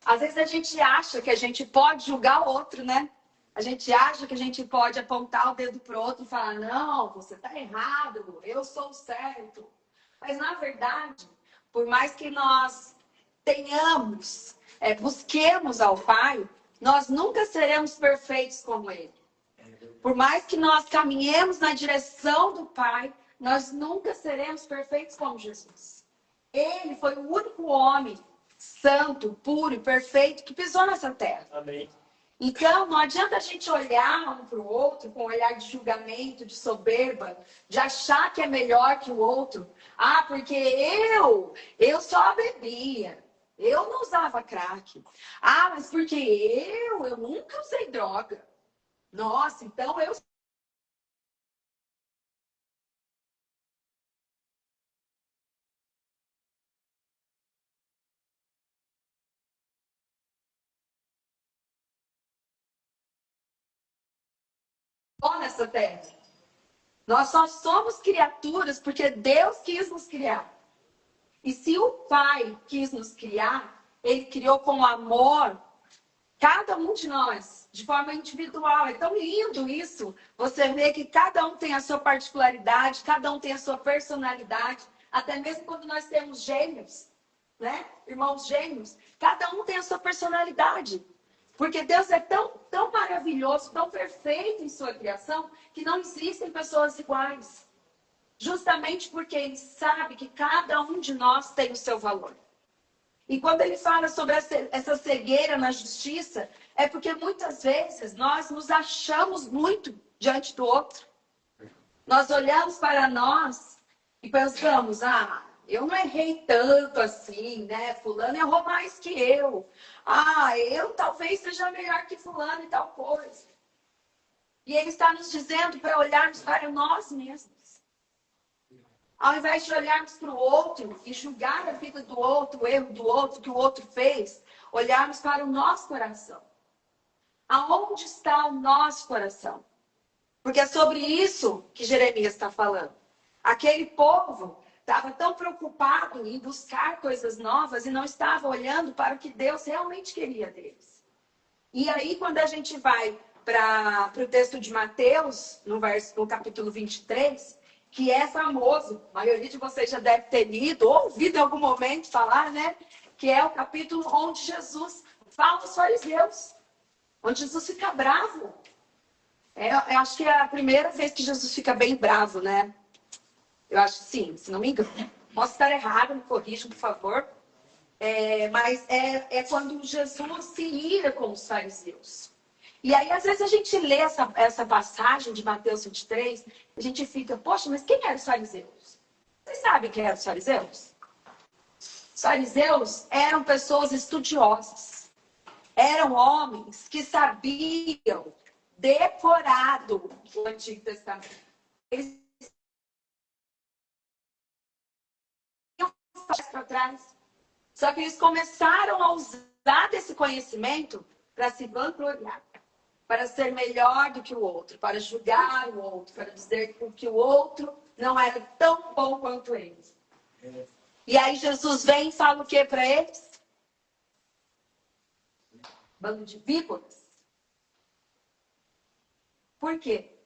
Speaker 1: Às vezes a gente acha que a gente pode julgar o outro, né? A gente acha que a gente pode apontar o dedo para o outro e falar, não, você está errado, eu sou certo. Mas, na verdade, por mais que nós tenhamos busquemos ao Pai, nós nunca seremos perfeitos como Ele. Por mais que nós caminhemos na direção do Pai, nós nunca seremos perfeitos como Jesus. Ele foi o único homem santo, puro e perfeito que pisou nessa terra.
Speaker 3: Amém.
Speaker 1: Então, não adianta a gente olhar um para o outro com um olhar de julgamento, de soberba, de achar que é melhor que o outro. Ah, porque eu só bebia. Eu não usava crack. Ah, mas porque eu nunca usei droga. Nossa, então eu... nessa terra. Nós só somos criaturas porque Deus quis nos criar. E se o Pai quis nos criar, Ele criou com amor cada um de nós, de forma individual. É tão lindo isso. Você vê que cada um tem a sua particularidade, cada um tem a sua personalidade. Até mesmo quando nós temos gêmeos, né? Irmãos gêmeos, cada um tem a sua personalidade. Porque Deus é tão maravilhoso, tão perfeito em sua criação, que não existem pessoas iguais. Justamente porque Ele sabe que cada um de nós tem o seu valor. E quando Ele fala sobre essa cegueira na justiça, é porque muitas vezes nós nos achamos muito diante do outro. Nós olhamos para nós e pensamos, eu não errei tanto assim, né? Fulano errou mais que eu. Eu talvez seja melhor que fulano e tal coisa. E Ele está nos dizendo para olharmos para nós mesmos. Ao invés de olharmos para o outro e julgar a vida do outro, o erro do outro, que o outro fez, olharmos para o nosso coração. Aonde está o nosso coração? Porque é sobre isso que Jeremias está falando. Aquele povo estava tão preocupado em buscar coisas novas e não estava olhando para o que Deus realmente queria deles. E aí, quando a gente vai para o texto de Mateus, no capítulo 23, que é famoso, a maioria de vocês já deve ter lido ou ouvido em algum momento falar, né? Que é o capítulo onde Jesus fala dos fariseus, onde Jesus fica bravo. Eu acho que é a primeira vez que Jesus fica bem bravo, né? Eu acho que sim, se não me engano. Posso estar errado, me corrijam, por favor. Mas é quando Jesus se ira com os fariseus. E aí, às vezes, a gente lê essa passagem de Mateus 23, a gente fica, poxa, mas quem eram os fariseus? Vocês sabem quem eram os fariseus? Os fariseus eram pessoas estudiosas. Eram homens que sabiam decorado o Antigo Testamento. Eles iam para trás. Só que eles começaram a usar desse conhecimento para se vangloriar. Para ser melhor do que o outro, para julgar o outro, para dizer que o outro não era tão bom quanto eles. E aí Jesus vem e fala o que para eles? Bando de víboras. Por quê?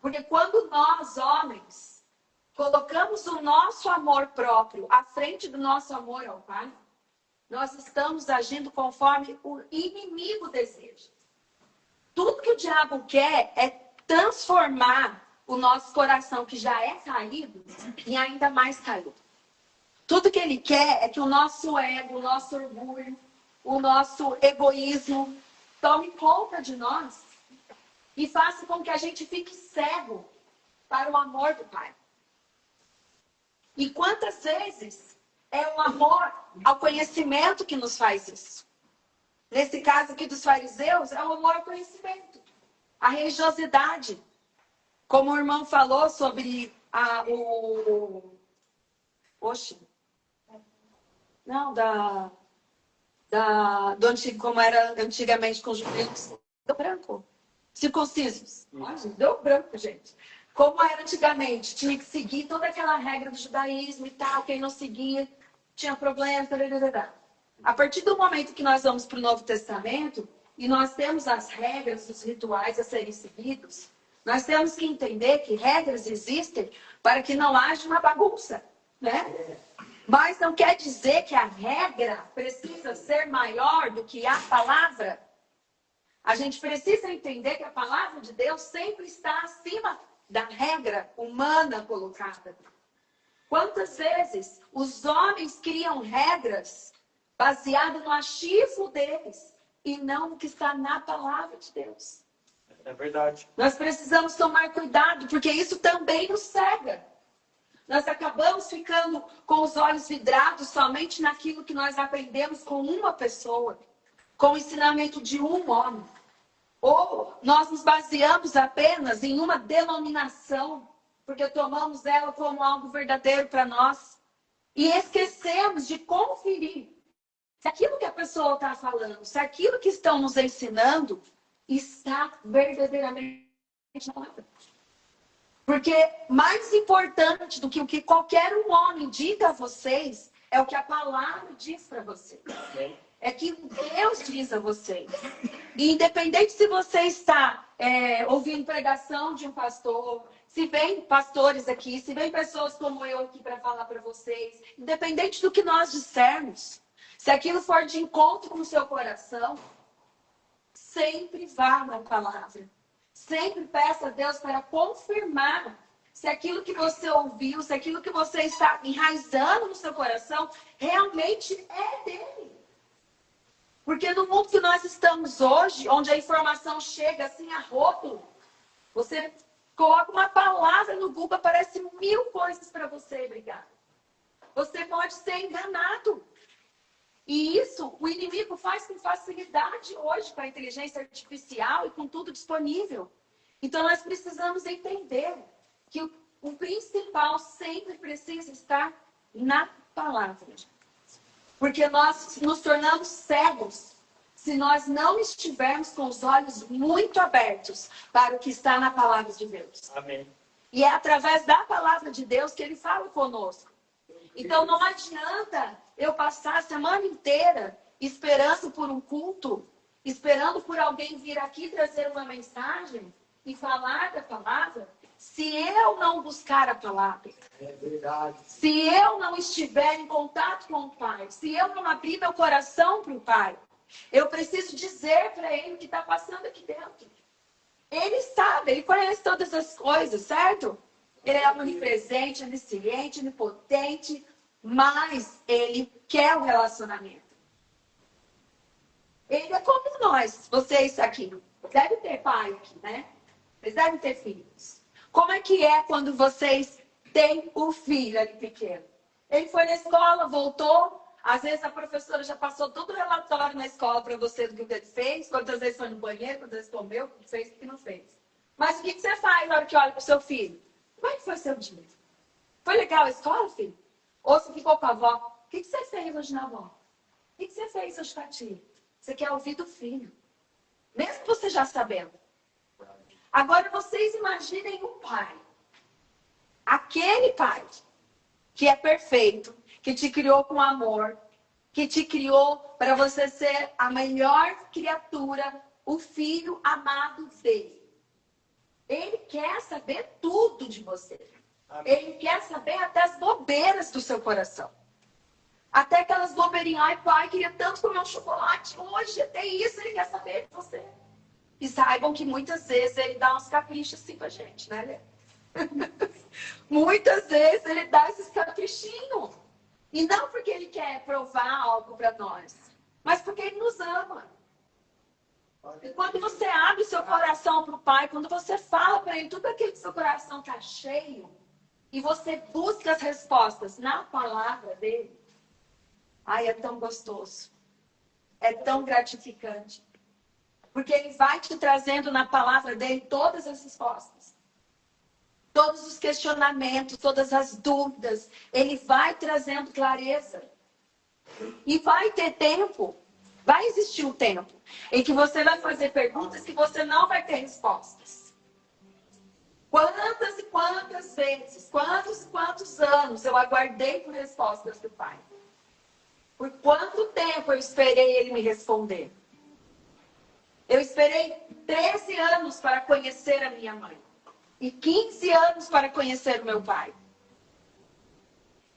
Speaker 1: Porque quando nós, homens, colocamos o nosso amor próprio à frente do nosso amor ao Pai, nós estamos agindo conforme o inimigo deseja. Tudo que o diabo quer é transformar o nosso coração, que já é caído, em ainda mais caído. Tudo que ele quer é que o nosso ego, o nosso orgulho, o nosso egoísmo tome conta de nós e faça com que a gente fique cego para o amor do Pai. E quantas vezes é o amor ao conhecimento que nos faz isso? Nesse caso aqui dos fariseus, é o amor ao conhecimento. A religiosidade. Como o irmão falou sobre do antigo, como era antigamente com os judeus. Deu branco. Circuncisos. Deu branco, gente. Como era antigamente, tinha que seguir toda aquela regra do judaísmo e tal. Quem não seguia tinha problema. A partir do momento que nós vamos para o Novo Testamento e nós temos as regras, os rituais a serem seguidos, nós temos que entender que regras existem para que não haja uma bagunça, né? Mas não quer dizer que a regra precisa ser maior do que a palavra. A gente precisa entender que a palavra de Deus sempre está acima da regra humana colocada. Quantas vezes os homens criam regras baseadas no achismo deles e não no que está na palavra de Deus?
Speaker 5: É verdade.
Speaker 1: Nós precisamos tomar cuidado, porque isso também nos cega. Nós acabamos ficando com os olhos vidrados somente naquilo que nós aprendemos com uma pessoa, com o ensinamento de um homem. Ou nós nos baseamos apenas em uma denominação, porque tomamos ela como algo verdadeiro para nós. E esquecemos de conferir se aquilo que a pessoa está falando, se aquilo que estão nos ensinando, está verdadeiramente na palavra. Porque mais importante do que o que qualquer um homem diga a vocês, é o que a palavra diz para vocês. É que Deus diz a vocês. E independente se você está ouvindo pregação de um pastor, se vem pastores aqui, se vem pessoas como eu aqui para falar para vocês, independente do que nós dissermos, se aquilo for de encontro com o seu coração, sempre vá na palavra. Sempre peça a Deus para confirmar se aquilo que você ouviu, se aquilo que você está enraizando no seu coração, realmente é dele. Porque no mundo que nós estamos hoje, onde a informação chega assim a rótulo, você coloca uma palavra no Google, aparece 1000 coisas para você brigar. Você pode ser enganado. E isso o inimigo faz com facilidade hoje com a inteligência artificial e com tudo disponível. Então nós precisamos entender que o principal sempre precisa estar na palavra. Porque nós nos tornamos cegos se nós não estivermos com os olhos muito abertos para o que está na palavra de Deus.
Speaker 5: Amém.
Speaker 1: E é através da palavra de Deus que ele fala conosco. Então não adianta eu passar a semana inteira esperando por um culto, esperando por alguém vir aqui trazer uma mensagem e falar da palavra, se eu não buscar a palavra.
Speaker 3: É verdade.
Speaker 1: Se eu não estiver em contato com o Pai, se eu não abrir meu coração para o Pai, eu preciso dizer para Ele o que está passando aqui dentro. Ele sabe, Ele conhece todas as coisas, certo? Ele é onipresente, onisciente, onipotente, mas Ele quer o relacionamento. Ele é como nós, vocês aqui. Deve ter pai aqui, né? Vocês devem ter filhos. Como é que é quando vocês têm um filho ali pequeno? Ele foi na escola, voltou. Às vezes a professora já passou todo o relatório na escola para você do que ele fez. Quantas vezes foi no banheiro, quantas vezes comeu, o que fez, o que não fez. Mas o que você faz na hora que olha para o seu filho? Como é que foi seu dia? Foi legal a escola, filho? Ou você ficou com a avó? O que você fez hoje na avó? O que você fez hoje com a tia? Você quer ouvir do filho. Mesmo você já sabendo. Agora vocês imaginem um pai. Aquele pai que é perfeito, que te criou com amor, que te criou para você ser a melhor criatura, o filho amado dele. Ele quer saber tudo de você. Ele quer saber até as bobeiras do seu coração. Até aquelas bobeirinhas. Ai, pai, queria tanto comer um chocolate hoje. Até isso ele quer saber de você. E saibam que muitas vezes ele dá uns caprichos assim pra gente, né, Lê? Muitas vezes ele dá esses caprichinhos. E não porque ele quer provar algo para nós, mas porque ele nos ama. E quando você abre seu coração para o Pai, quando você fala para ele tudo aquilo que seu coração está cheio, e você busca as respostas na palavra dele, ai, é tão gostoso. É tão gratificante. Porque ele vai te trazendo na palavra dele todas as respostas. Todos os questionamentos, todas as dúvidas. Ele vai trazendo clareza. E vai ter tempo. Vai existir um tempo em que você vai fazer perguntas que você não vai ter respostas. Quantas e quantas vezes, quantos e quantos anos eu aguardei por respostas do Pai? Por quanto tempo eu esperei ele me responder? Eu esperei 13 anos para conhecer a minha mãe. E 15 anos para conhecer o meu pai.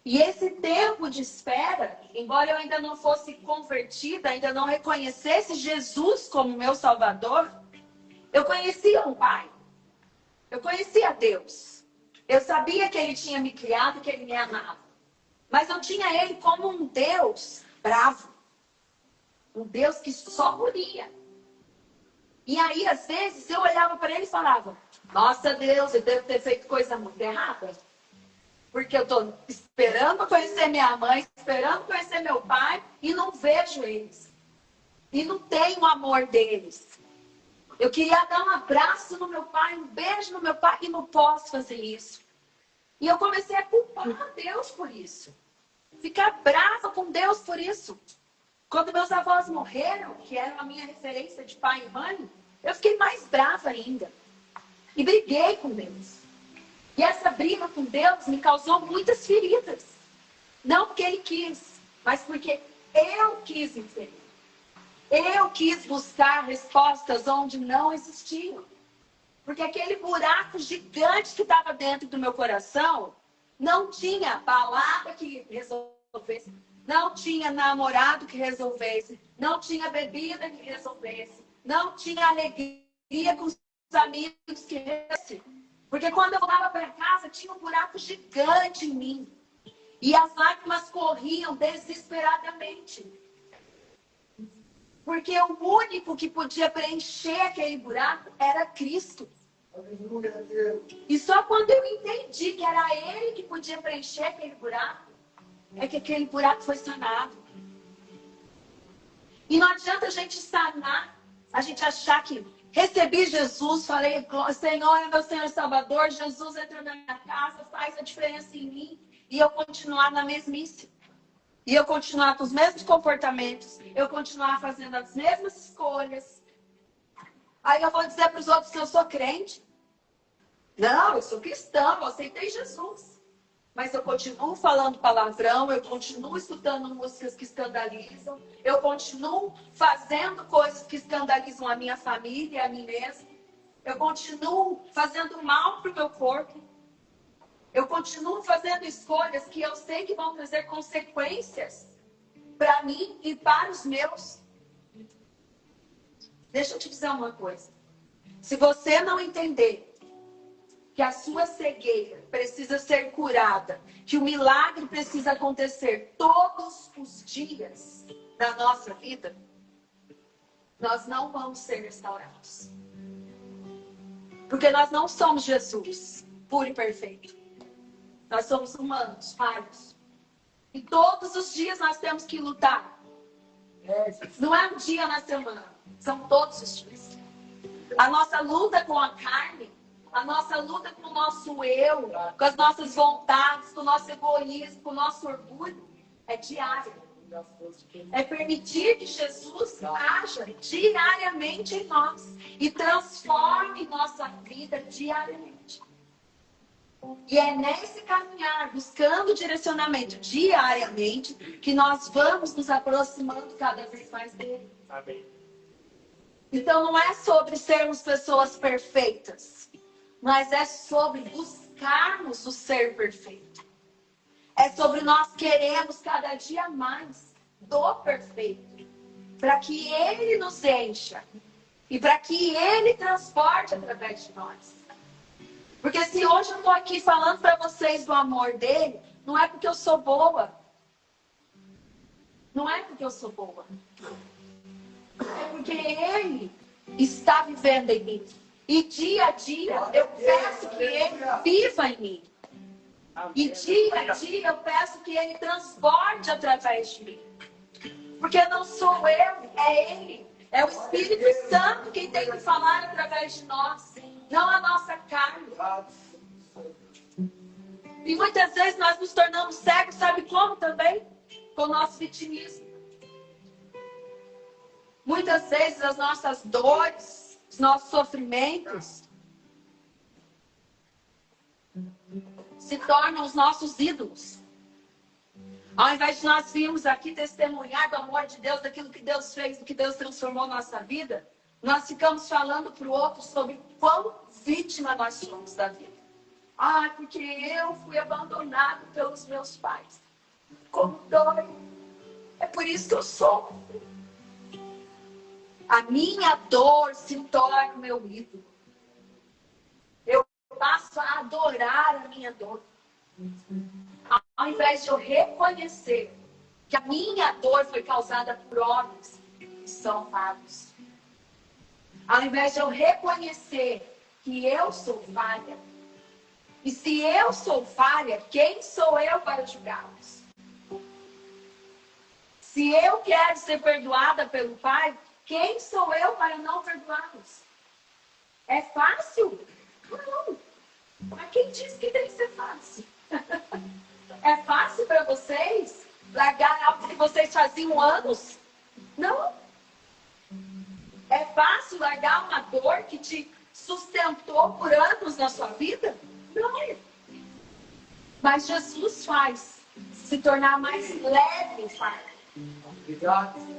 Speaker 1: E esse tempo de espera, embora eu ainda não fosse convertida, ainda não reconhecesse Jesus como meu Salvador, eu conhecia um Pai. Eu conhecia Deus. Eu sabia que Ele tinha me criado, que Ele me amava. Mas eu tinha Ele como um Deus bravo. Um Deus que só punia. E aí, às vezes, eu olhava para Ele e falava, nossa Deus, eu devo ter feito coisa muito errada. Porque eu estou esperando conhecer minha mãe, esperando conhecer meu pai, e não vejo eles. E não tenho o amor deles. Eu queria dar um abraço no meu pai, um beijo no meu pai, e não posso fazer isso. E eu comecei a culpar Deus por isso. Ficar brava com Deus por isso. Quando meus avós morreram, que eram a minha referência de pai e mãe, eu fiquei mais brava ainda. E briguei com Deus. E essa briga com Deus me causou muitas feridas. Não porque Ele quis, mas porque eu quis entender. Eu quis buscar respostas onde não existiam. Porque aquele buraco gigante que estava dentro do meu coração não tinha balada que resolvesse, não tinha namorado que resolvesse, não tinha bebida que resolvesse, não tinha alegria com os amigos que resolvesse. Porque quando eu voltava para casa, tinha um buraco gigante em mim. E as lágrimas corriam desesperadamente. Porque o único que podia preencher aquele buraco era Cristo. E só quando eu entendi que era Ele que podia preencher aquele buraco, é que aquele buraco foi sanado. E não adianta a gente sanar, a gente achar que recebi Jesus, falei, Senhor, é meu Senhor Salvador, Jesus entra na minha casa, faz a diferença em mim, e eu continuar na mesmice. E eu continuar com os mesmos comportamentos, eu continuar fazendo as mesmas escolhas. Aí eu vou dizer para os outros que eu sou crente. Não, eu sou cristã, eu aceitei Jesus. Mas eu continuo falando palavrão, eu continuo escutando músicas que escandalizam, eu continuo fazendo coisas que escandalizam a minha família e a mim mesma. Eu continuo fazendo mal para o meu corpo. Eu continuo fazendo escolhas que eu sei que vão trazer consequências para mim e para os meus. Deixa eu te dizer uma coisa. Se você não entender que a sua cegueira precisa ser curada, que o milagre precisa acontecer todos os dias da nossa vida, nós não vamos ser restaurados. Porque nós não somos Jesus, puro e perfeito. Nós somos humanos, falhos. E todos os dias nós temos que lutar. Não é um dia na semana, são todos os dias. A nossa luta com a carne, a nossa luta com o nosso eu, com as nossas vontades, com o nosso egoísmo, com o nosso orgulho, é diária. É permitir que Jesus haja diariamente em nós e transforme nossa vida diariamente. E é nesse caminhar, buscando direcionamento diariamente, que nós vamos nos aproximando cada vez mais dele. Amém. Então não é sobre sermos pessoas perfeitas, mas é sobre buscarmos o ser perfeito. É sobre nós queremos cada dia mais do perfeito, para que Ele nos encha e para que Ele transporte através de nós. Porque se hoje eu estou aqui falando para vocês do amor dele, não é porque eu sou boa. Não é porque eu sou boa. É porque ele está vivendo em mim. E dia a dia eu peço que ele viva em mim. E dia a dia eu peço que ele transporte através de mim. Porque não sou eu, é ele. É o Espírito Santo quem tem que falar através de nós. Não a nossa carne. E muitas vezes nós nos tornamos cegos, sabe como também? Com o nosso vitimismo. Muitas vezes as nossas dores, os nossos sofrimentos se tornam os nossos ídolos. Ao invés de nós virmos aqui testemunhar do amor de Deus, daquilo que Deus fez, do que Deus transformou na nossa vida, nós ficamos falando para o outro sobre quão vítima nós somos da vida. Ah, porque eu fui abandonado pelos meus pais. Como dói. É por isso que eu sofro. A minha dor se torna o meu ídolo. Eu passo a adorar a minha dor. Ao invés de eu reconhecer que a minha dor foi causada por homens que são falhos. Ao invés de eu reconhecer que eu sou falha. E se eu sou falha, quem sou eu para julgá-los? Se eu quero ser perdoada pelo Pai, quem sou eu para não perdoá-los? É fácil? Não. Mas quem disse que tem que ser fácil? É fácil para vocês largar algo que vocês faziam anos? Não. É fácil largar uma dor que te sustentou por anos na sua vida? Não. Mas Jesus faz se tornar mais leve o fardo.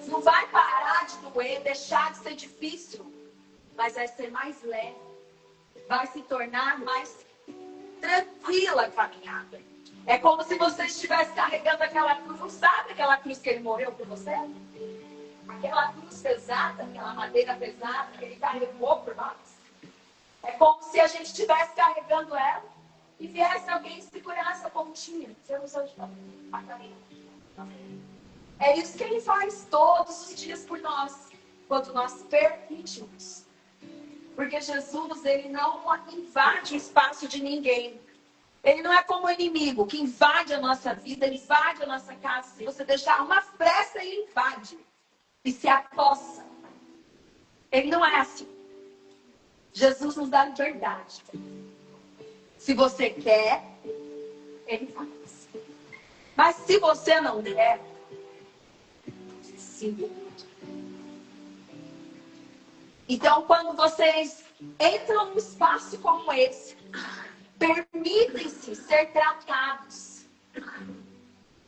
Speaker 1: Não vai parar de doer, deixar de ser difícil, mas vai ser mais leve. Vai se tornar mais tranquila a caminhada. É como se você estivesse carregando aquela cruz. Sabe aquela cruz que ele morreu por você? Aquela cruz pesada, aquela madeira pesada que ele carregou por nós. É como se a gente estivesse carregando ela e viesse alguém e segurasse a pontinha. Você não sabe a caminhar. É isso que ele faz todos os dias por nós, quando nós permitimos. Porque Jesus, ele não invade o espaço de ninguém. Ele não é como o inimigo, que invade a nossa vida, ele invade a nossa casa. Se você deixar uma fresta, ele invade. E se apossa. Ele não é assim. Jesus nos dá liberdade. Se você quer, ele faz. Mas se você não quer, sim. Então, quando vocês entram num espaço como esse, permitem-se ser tratados.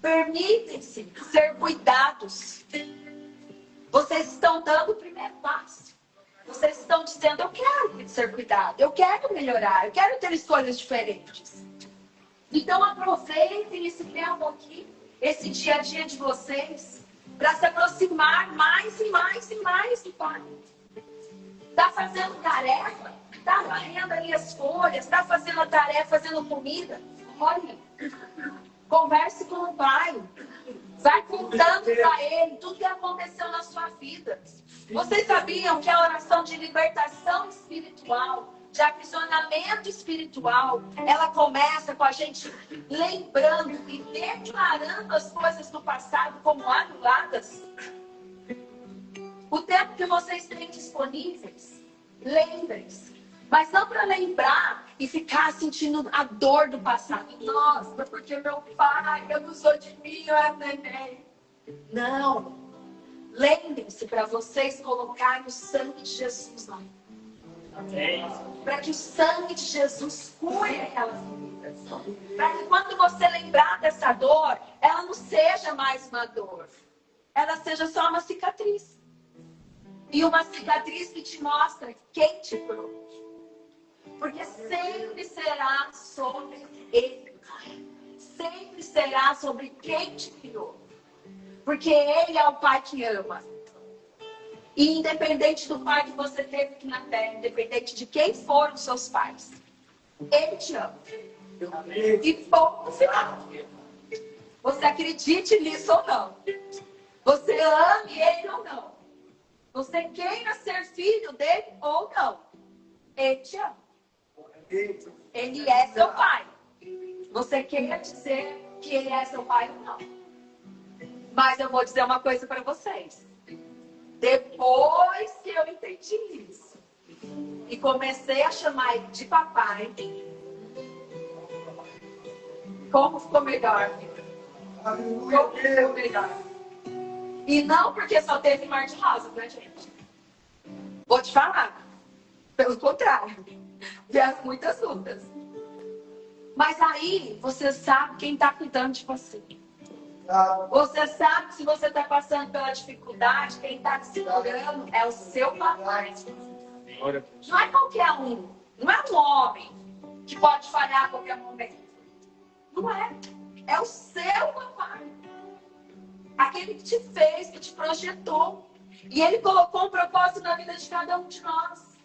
Speaker 1: Permitem-se ser cuidados. Vocês estão dando o primeiro passo. Vocês estão dizendo, eu quero ser cuidado, eu quero melhorar, eu quero ter escolhas diferentes. Então aproveitem esse tempo aqui, esse dia a dia de vocês, para se aproximar mais e mais e mais do Pai. Está fazendo tarefa? Está varrendo ali as folhas? Está fazendo a tarefa, fazendo comida? Olhe, converse com o Pai. Vai contando para Ele tudo que aconteceu na sua vida. Vocês sabiam que a oração de libertação espiritual, de aprisionamento espiritual, ela começa com a gente lembrando e declarando as coisas do passado como anuladas? O tempo que vocês têm disponíveis, lembrem-se. Mas não para lembrar e ficar sentindo a dor do passado. Nossa, porque meu pai abusou de mim, eu era neném. Não. Lembrem-se para vocês colocarem o sangue de Jesus lá. Para que o sangue de Jesus cure aquelas feridas. Para que quando você lembrar dessa dor, ela não seja mais uma dor. Ela seja só uma cicatriz. E uma cicatriz que te mostra quem te curou. Porque sempre será sobre Ele. Sempre será sobre quem te criou. Porque Ele é o Pai que ama. E independente do pai que você teve aqui na terra, independente de quem foram os seus pais, Ele te ama. E ponto final. Você acredite nisso ou não. Você ame Ele ou não. Você queira ser filho dele ou não. Ele te ama. Ele é seu pai. Você queira dizer que ele é seu pai ou não. Mas eu vou dizer uma coisa para vocês. Depois que eu entendi isso e comecei a chamar ele de papai, como ficou melhor? Como ficou melhor? E não porque só teve mar de rosa, né, gente? Vou te falar. Pelo contrário. Vieram muitas lutas. Mas aí, você sabe quem está cuidando de você. Você sabe que se você está passando pela dificuldade, quem está te segurando é o seu papai. Não é qualquer um. Não é um homem que pode falhar a qualquer momento. Não é. É o seu papai. Aquele que te fez, que te projetou. E ele colocou um propósito na vida de cada um de nós.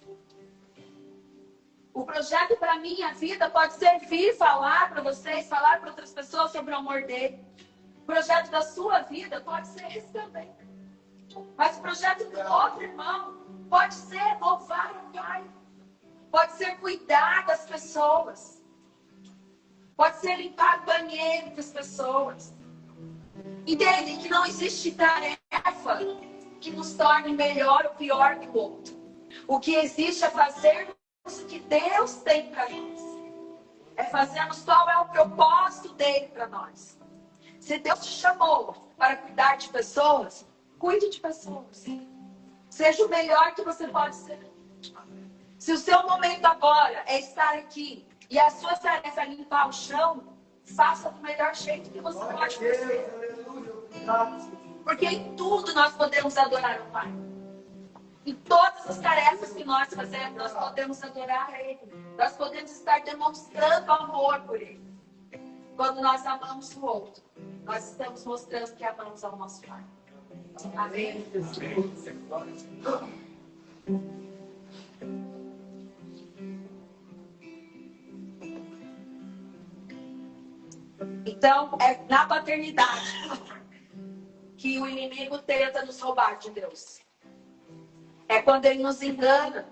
Speaker 1: O projeto para a minha vida pode ser vir falar para vocês, falar para outras pessoas sobre o amor dele. O projeto da sua vida pode ser esse também. Mas o projeto do outro irmão pode ser louvar o Pai. Pode ser cuidar das pessoas. Pode ser limpar o banheiro das pessoas. Entende que não existe tarefa que nos torne melhor ou pior que o outro. O que existe é fazermos o que Deus tem para nós. É fazermos qual é o propósito dele para nós. Se Deus te chamou para cuidar de pessoas, cuide de pessoas. Seja o melhor que você pode ser. Se o seu momento agora é estar aqui e a sua tarefa é limpar o chão, faça do melhor jeito que você pode fazer. Porque em tudo nós podemos adorar o Pai. Em todas as tarefas que nós fazemos, nós podemos adorar a Ele. Nós podemos estar demonstrando amor por Ele. Quando nós amamos o outro, nós estamos mostrando que amamos ao nosso Pai. Amém? Então, é na paternidade que o inimigo tenta nos roubar de Deus. É quando ele nos engana,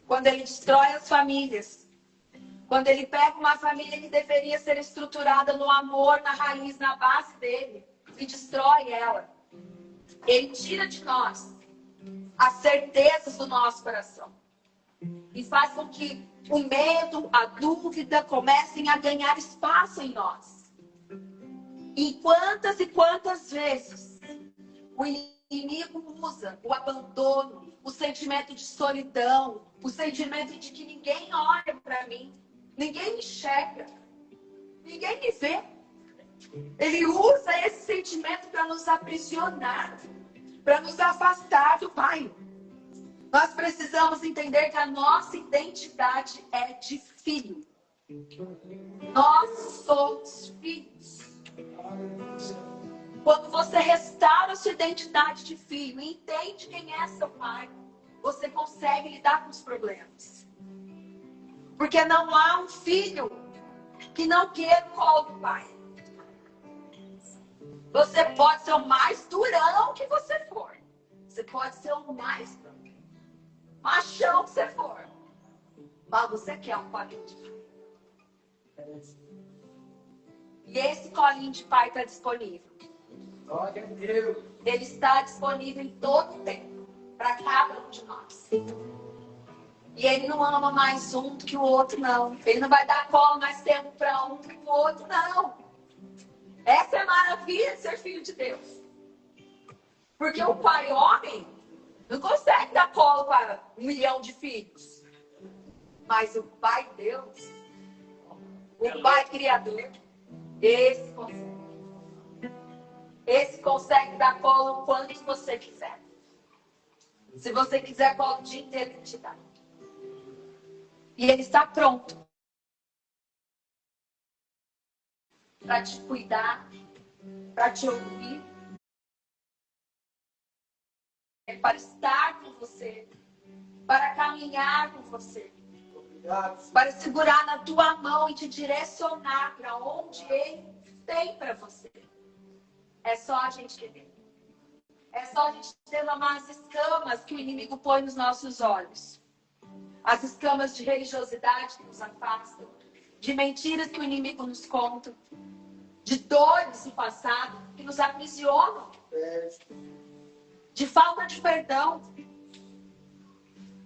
Speaker 1: quando ele destrói as famílias, quando ele pega uma família que deveria ser estruturada no amor, na raiz, na base dele, e destrói ela. Ele tira de nós as certezas do nosso coração e faz com que o medo, a dúvida comecem a ganhar espaço em nós. E quantas vezes o inimigo usa o abandono, o sentimento de solidão, o sentimento de que ninguém olha para mim, ninguém me enxerga, ninguém me vê. Ele usa esse sentimento para nos aprisionar, para nos afastar do Pai. Nós precisamos entender que a nossa identidade é de filho. Nós somos filhos. Quando você restaura a sua identidade de filho e entende quem é seu pai, você consegue lidar com os problemas. Porque não há um filho que não queira o colo do pai. Você pode ser o mais durão que você for. Você pode ser o mais machão que você for. Mas você quer um colinho de pai. E esse colinho de pai está disponível.
Speaker 3: Glória a Deus.
Speaker 1: Ele está disponível em todo o tempo. Para cada um de nós. E ele não ama mais um do que o outro, não. Ele não vai dar cola mais tempo para um do que o outro, não. Essa é a maravilha de ser filho de Deus. Porque o pai homem não consegue dar colo para 1 milhão de filhos. Mas o pai Deus, o pai criador, esse consegue. Esse consegue dar colo o quanto você quiser. Se você quiser colo o dia inteiro, ele te dá. E ele está pronto para te cuidar, para te ouvir, para estar com você, para caminhar com você, para segurar na tua mão e te direcionar para onde ele tem para você. É só a gente querer. É só a gente derramar as escamas que o inimigo põe nos nossos olhos. As escamas de religiosidade que nos afastam, de mentiras que o inimigo nos conta, de dores do passado que nos aprisionam, de falta de perdão.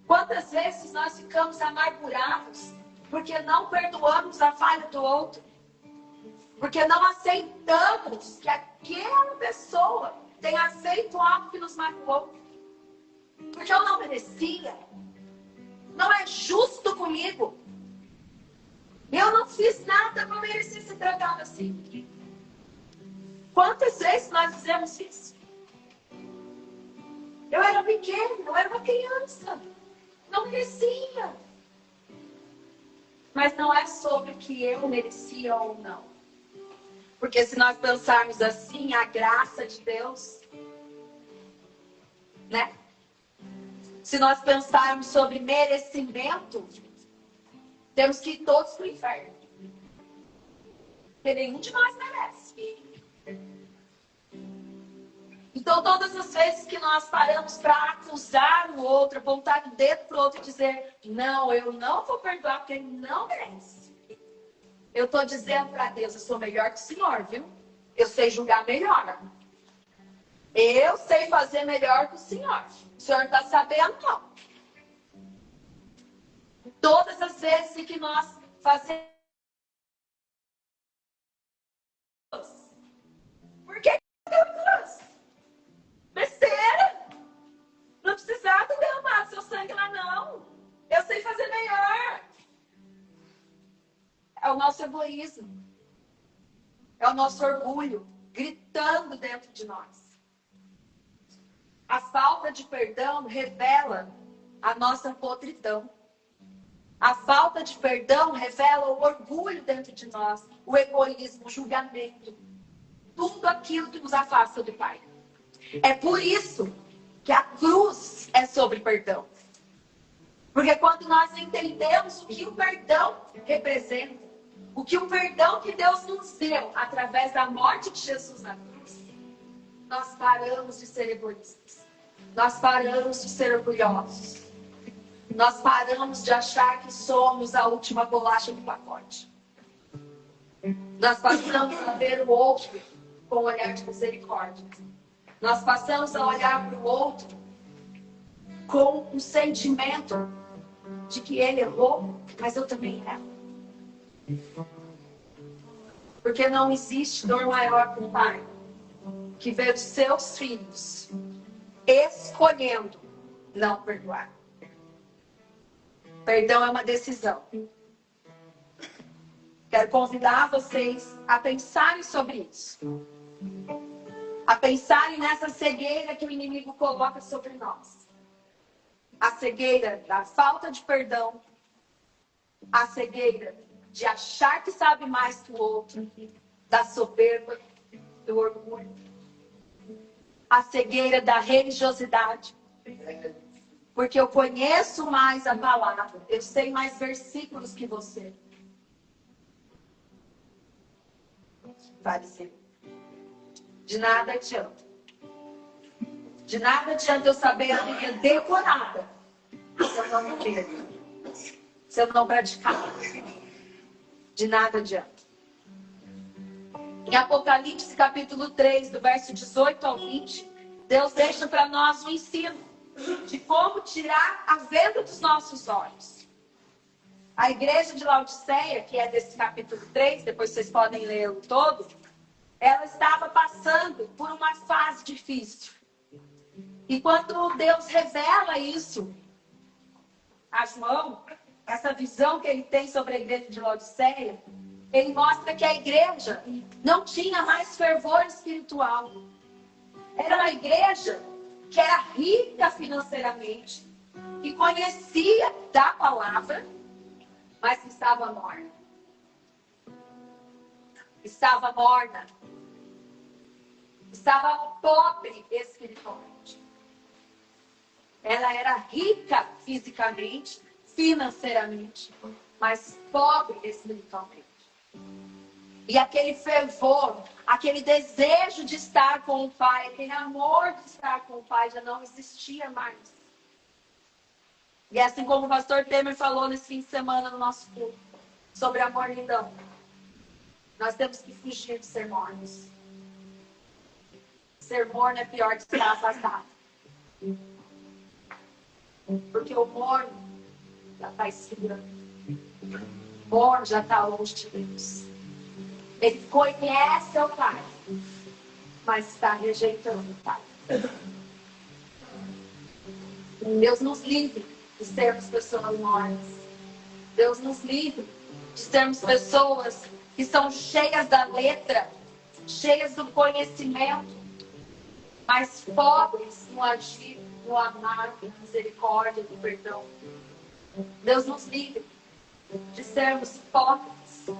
Speaker 1: Quantas vezes nós ficamos amargurados porque não perdoamos a falha do outro, porque não aceitamos que aquela pessoa tenha feito algo que nos magoou, porque eu não merecia. Não é justo comigo. Eu não fiz nada para merecer ser tratado assim. Quantas vezes nós fizemos isso? Eu era pequena, eu era uma criança. Não merecia. Mas não é sobre o que eu merecia ou não. Porque se nós pensarmos assim, a graça de Deus, né? Se nós pensarmos sobre merecimento, temos que ir todos para o inferno. Porque nenhum de nós merece. Então, todas as vezes que nós paramos para acusar o outro, apontar o dedo para o outro e dizer, não, eu não vou perdoar porque ele não merece. Eu estou dizendo para Deus, eu sou melhor que o Senhor, viu? Eu sei julgar melhor. Eu sei fazer melhor que o Senhor. O Senhor não está sabendo, não. Todas as vezes que nós fazemos... Por que Deus? Besteira! Não precisava derramar seu sangue lá, não. Eu sei fazer melhor. É o nosso egoísmo. É o nosso orgulho gritando dentro de nós. A falta de perdão revela a nossa podridão. A falta de perdão revela o orgulho dentro de nós, o egoísmo, o julgamento. Tudo aquilo que nos afasta do Pai. É por isso que a cruz é sobre perdão. Porque quando nós entendemos o que o perdão representa, o que o perdão que Deus nos deu através da morte de Jesus na cruz, nós paramos de ser egoístas. Nós paramos de ser orgulhosos. Nós paramos de achar que somos a última bolacha do pacote. Nós passamos a ver o outro com um olhar de misericórdia. Nós passamos a olhar para o outro com um sentimento de que ele errou, mas eu também erro. Porque não existe dor maior para o pai que ver os seus filhos escolhendo não perdoar. Perdão é uma decisão. Quero convidar vocês a pensarem sobre isso. A pensarem nessa cegueira que o inimigo coloca sobre nós. A cegueira da falta de perdão. A cegueira de achar que sabe mais que o outro. Da soberba, do orgulho. A cegueira da religiosidade. Porque eu conheço mais a palavra. Eu sei mais versículos que você. Fariseu. De nada adianta. De nada adianta eu saber a Bíblia decorada. Se eu não viver. Se eu não praticar. De nada adianta. Em Apocalipse capítulo 3, do verso 18 ao 20, Deus deixa para nós um ensino de como tirar a venda dos nossos olhos. A igreja de Laodiceia, que é desse capítulo 3, depois vocês podem ler o todo, ela estava passando por uma fase difícil. E quando Deus revela isso a João, essa visão que ele tem sobre a igreja de Laodiceia, ele mostra que a igreja não tinha mais fervor espiritual. Era uma igreja que era rica financeiramente, que conhecia da palavra, mas que estava morna. Estava morna. Estava pobre espiritualmente. Ela era rica fisicamente, financeiramente, mas pobre espiritualmente. E aquele fervor, aquele desejo de estar com o Pai, aquele amor de estar com o Pai já não existia mais. E assim como o pastor Temer falou nesse fim de semana no nosso culto, sobre a mornidão, nós temos que fugir de ser mornos. Ser morno é pior que estar afastado. Porque o morno já está esfriando. O morno já está longe de Deus. Ele conhece o Pai, mas está rejeitando o Pai. Deus nos livre de sermos pessoas mornas. Deus nos livre de sermos pessoas que são cheias da letra, cheias do conhecimento, mas pobres no agir, no amar, na misericórdia, no perdão. Deus nos livre de sermos hipócritas,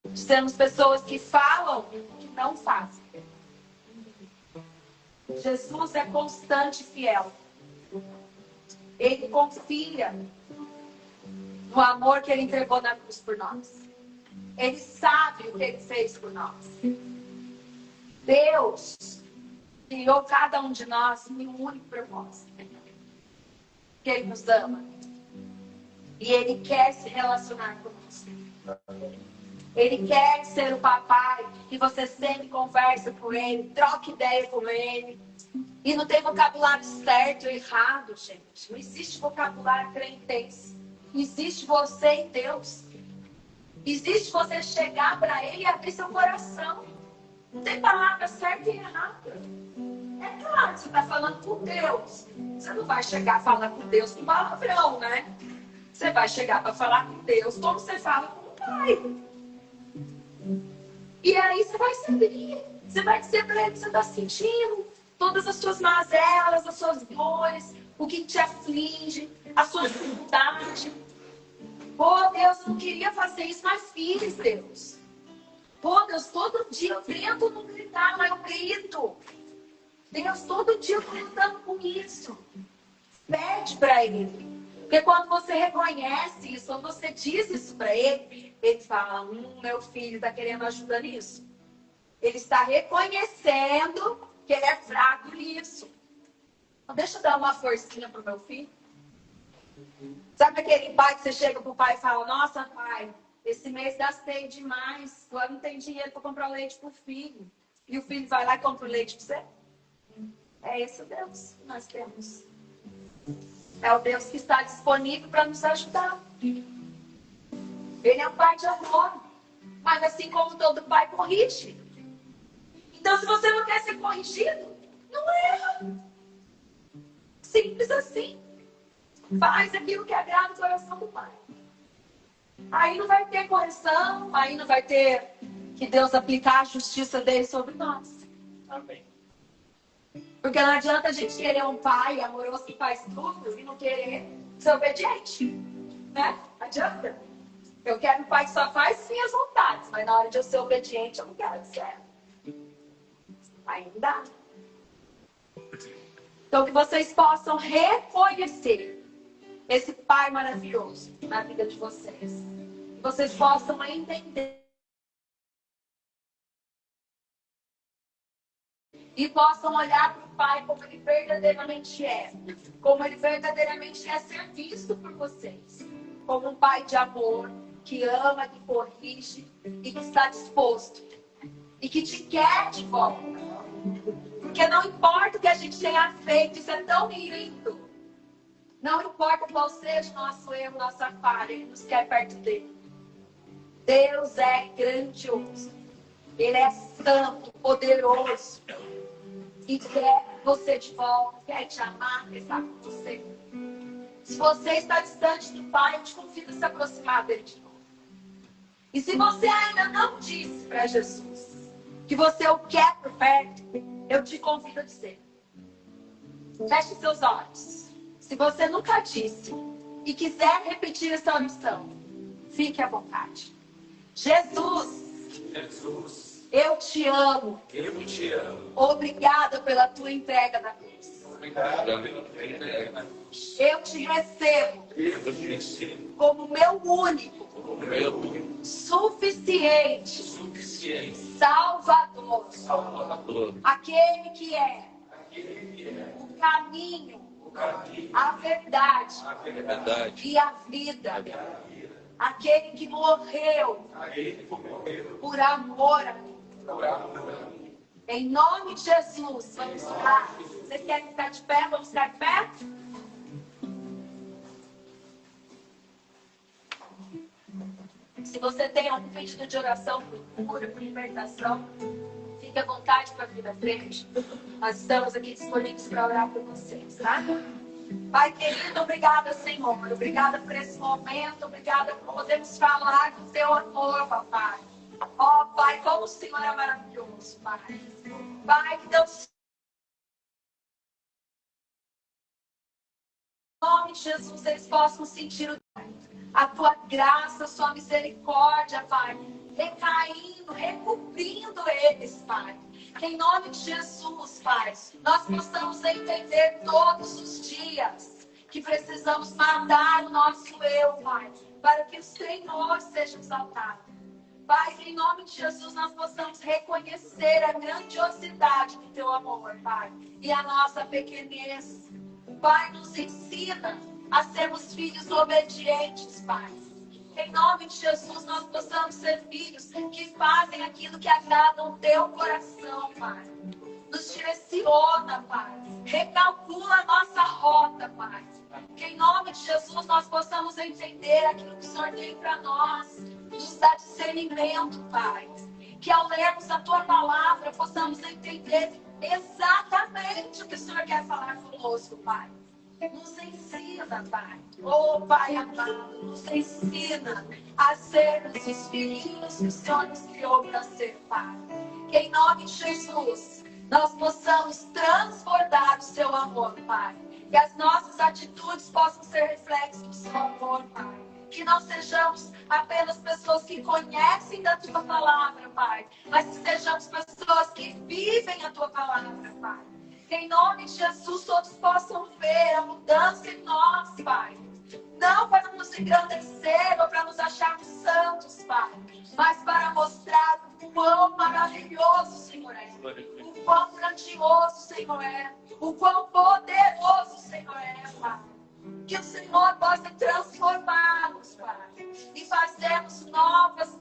Speaker 1: de sermos pessoas que falam e que não fazem. Jesus é constante e fiel. Ele confia no amor que ele entregou na cruz por nós. Ele sabe o que ele fez por nós. Deus criou cada um de nós em um único propósito. Que ele nos ama. E ele quer se relacionar conosco. Ele quer ser o papai que você sempre conversa com ele, troca ideia com ele. E não tem vocabulário certo ou errado, gente. Não existe vocabulário crentense. Existe você e Deus. Existe você chegar para ele e abrir seu coração. Não tem palavra certa e errada. É claro que você está falando com Deus. Você não vai chegar a falar com Deus com palavrão, né? Você vai chegar para falar com Deus como você fala com o Pai. E aí você vai se abrir. Você vai dizer para ele que você está sentindo. Todas as suas mazelas, as suas dores, o que te aflige, a sua dificuldade. Oh, Deus, eu não queria fazer isso, mas fiz, Deus. Oh, Deus, todo dia eu tento não gritar, mas eu grito. Deus, todo dia eu estou lutando com isso. Pede para ele. Porque quando você reconhece isso, quando você diz isso para ele, ele fala, meu filho está querendo ajuda nisso. Ele está reconhecendo que ele é fraco nisso. Então, deixa eu dar uma forcinha pro meu filho. Sabe aquele pai que você chega pro pai e fala, nossa, pai, esse mês gastei demais, agora não tem dinheiro para comprar leite pro filho. E o filho vai lá e compra o leite para você? É esse o Deus que nós temos. É o Deus que está disponível para nos ajudar. Ele é um pai de amor. Mas assim como todo pai, corrige. Então, se você não quer ser corrigido, não erra. Simples assim. Faz aquilo que agrada o coração do Pai. Aí não vai ter correção, aí não vai ter que Deus aplicar a justiça dele sobre nós.
Speaker 2: Amém.
Speaker 1: Porque não adianta a gente querer um pai amoroso que faz tudo e não querer ser obediente. Né? Não adianta. Eu quero um pai que só faz minhas vontades, mas na hora de eu ser obediente, eu não quero que seja. Aí não dá. Então, que vocês possam reconhecer esse Pai maravilhoso na vida de vocês. Que vocês possam entender. E possam olhar para o Pai como ele verdadeiramente é. Como ele verdadeiramente é ser visto por vocês. Como um Pai de amor, que ama, que corrige e que está disposto. E que te quer de volta. Porque não importa o que a gente tenha feito, isso é tão lindo. Não importa qual seja o nosso erro, nossa falha, ele nos quer perto dele. Deus é grandioso. Ele é santo, poderoso. E quer você de volta, quer te amar, quer estar com você. Se você está distante do Pai, eu te convido a se aproximar dele de novo. E se você ainda não disse para Jesus que você o quer por perto, eu te convido a dizer. Feche seus olhos. Se você nunca disse e quiser repetir essa oração, fique à vontade. Jesus, eu te amo.
Speaker 2: Eu te amo.
Speaker 1: Obrigada pela tua entrega na cruz.
Speaker 2: Obrigado pela tua entrega na cruz.
Speaker 1: Eu te recebo
Speaker 2: Eu te recebo
Speaker 1: como meu único,
Speaker 2: como meu único,
Speaker 1: suficiente, Salvador, aquele que é o caminho, a verdade e a vida, aquele que morreu por amor a mim. Em nome de Jesus, vamos lá. Vocês querem ficar de pé? Vamos ficar de pé? Se você tem algum pedido de oração por cura, por libertação, fique à vontade para vir à frente. Nós estamos aqui disponíveis para orar por vocês, tá? Pai querido, obrigada, Senhor. Obrigada por esse momento. Obrigada por podermos falar do teu amor, papai. Ó, Pai, como o Senhor é maravilhoso, Pai. Pai, que Deus... Em nome de Jesus, eles possam sentir o... a tua graça, a sua misericórdia, Pai, recaindo, recobrindo eles, Pai. Que em nome de Jesus, Pai, nós possamos entender todos os dias que precisamos matar o nosso eu, Pai, para que o Senhor seja exaltado. Pai, que em nome de Jesus nós possamos reconhecer a grandiosidade do teu amor, Pai, e a nossa pequenez. Pai, nos ensina a sermos filhos obedientes, Pai. Em nome de Jesus, nós possamos ser filhos que fazem aquilo que agrada o teu coração, Pai. Nos direciona, Pai. Recalcula a nossa rota, Pai. Que em nome de Jesus nós possamos entender aquilo que o Senhor tem para nós. Nos dá discernimento, Pai. Que ao lermos a tua palavra possamos entender exatamente o que o Senhor quer falar conosco, Pai. Nos ensina, Pai. Oh, Pai amado, nos ensina a sermos os filhinhos que o Senhor nos criou para ser, Pai. Que em nome de Jesus nós possamos transbordar o seu amor, Pai. Que as nossas atitudes possam ser reflexos do seu amor, Pai. Que não sejamos apenas pessoas que conhecem da tua palavra, Pai, mas que sejamos pessoas que vivem a tua palavra, Pai. Que em nome de Jesus todos possam ver a mudança em nós, Pai. Não para nos engrandecer ou para nos acharmos santos, Pai, mas para mostrar o quão maravilhoso o Senhor é, o quão grandioso o Senhor é, o quão poderoso o Senhor é, Pai. Que o Senhor possa transformar-nos, Pai, e fazermos novas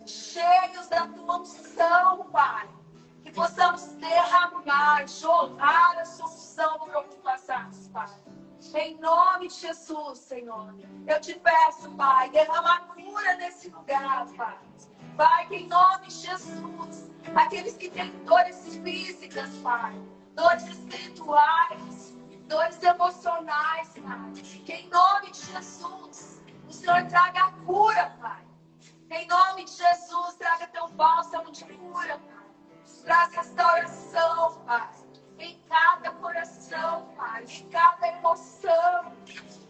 Speaker 1: cheios da tua unção, Pai. Que possamos derramar, jorrar a sua unção por onde passarmos, Pai. Em nome de Jesus, Senhor, eu te peço, Pai, derrama a cura nesse lugar, Pai. Pai, que em nome de Jesus, aqueles que têm dores físicas, Pai, dores espirituais, dores emocionais, Pai, que em nome de Jesus, o Senhor traga a cura, Pai. Em nome de Jesus, traga teu bálsamo de cura, Pai. Traz restauração, Pai, em cada coração, Pai, em cada emoção,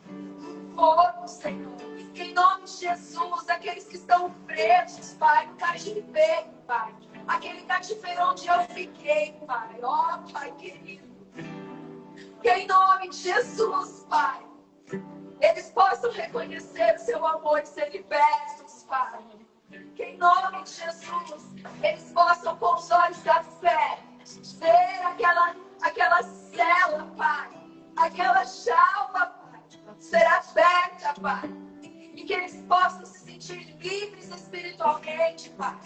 Speaker 1: no corpo, Senhor. Que em nome de Jesus, aqueles que estão presos, Pai, no cativeiro, Pai, aquele cativeiro onde eu fiquei, Pai, ó, Pai querido. Que em nome de Jesus, Pai, eles possam reconhecer o seu amor e ser libertos, Pai. Que em nome de Jesus, eles possam, com os olhos da fé, ver aquela cela, Pai, aquela jaula, Pai, ser aberta, Pai. E que eles possam se sentir livres espiritualmente, Pai.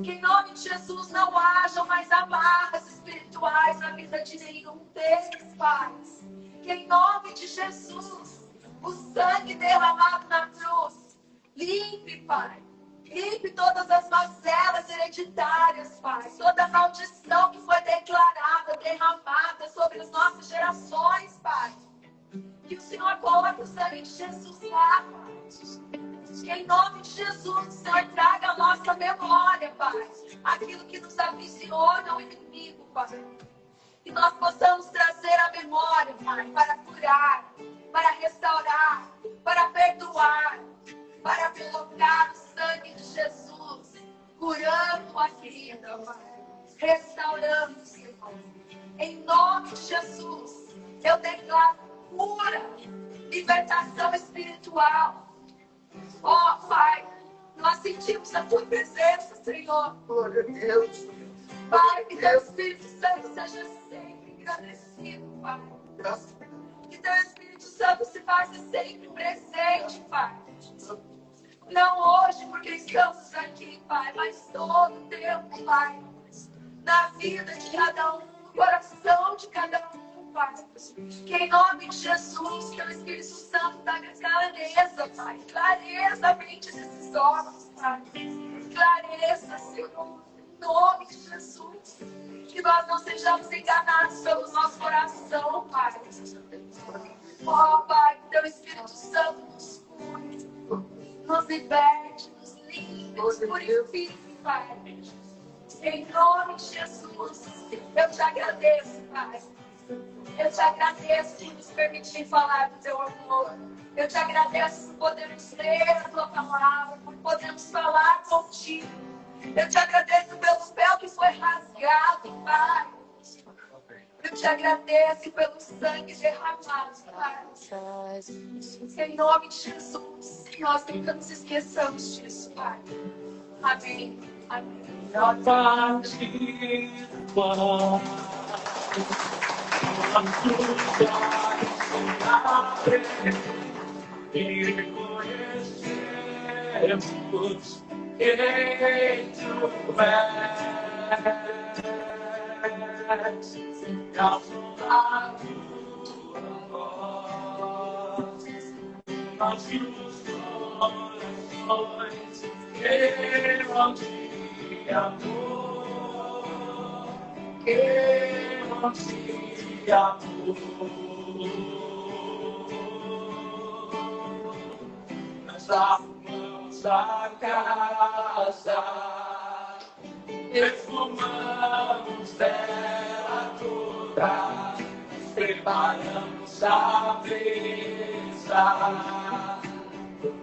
Speaker 1: Que em nome de Jesus não hajam mais amarras espirituais na vida de nenhum deles, Pai. Que em nome de Jesus, o sangue derramado na cruz limpe, Pai. Limpe todas as mazelas hereditárias, Pai. Toda maldição que foi declarada, derramada sobre as nossas gerações, Pai. Que o Senhor coloque o sangue de Jesus lá, Pai. Que em nome de Jesus, o Senhor traga a nossa memória, Pai. Aquilo que nos avisiona o inimigo, Pai. Que nós possamos trazer a memória, Pai, para curar, para restaurar, para perdoar, para colocar o sangue de Jesus, curando a vida, Pai, restaurando, Senhor. Em nome de Jesus, eu declaro cura, libertação espiritual. Ó, Pai, nós sentimos a Tua presença, Senhor.
Speaker 3: Glória a Deus.
Speaker 1: Pai, que Teu Espírito Santo seja sempre engrandecido, Pai. Que Teu Espírito Santo se faça sempre presente, Pai. Não hoje, porque estamos aqui, Pai, mas todo o tempo, Pai. Na vida de cada um, no coração de cada um, Pai. Que em nome de Jesus, Teu Espírito Santo traga clareza, Pai. Clareza, mente desses olhos, Pai. Clareza, Senhor. Em nome de Jesus. Que nós não sejamos enganados pelo nosso coração, Pai. Ó, Pai, que Teu Espírito Santo nos cure, nos liberte, nos limpe, nos purifique, Pai. Em nome de Jesus, eu te agradeço, Pai. Eu te agradeço por nos permitir falar do teu amor. Eu te agradeço por podermos ler a tua palavra, por podermos falar contigo. Eu te agradeço pelo véu que foi rasgado, Pai. Eu te agradeço pelo sangue derramado, Pai. Em nome de Jesus, nós nunca nos esqueçamos disso, Pai. Amém. Amém.
Speaker 2: E reconhecemos quem tu és. Ao sonar tua voz, nossos corações queimam de amor, queimam de amor. Arrumamos a casa, perfumamos ela toda, preparamos a mesa,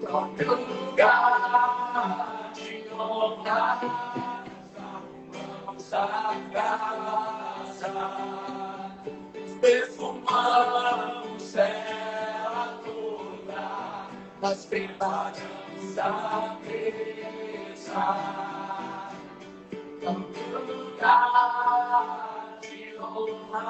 Speaker 2: próprio lugar de honra. Arrumamos a casa, perfumamos ela toda, nós preparamos a mesa, no lugar de honra.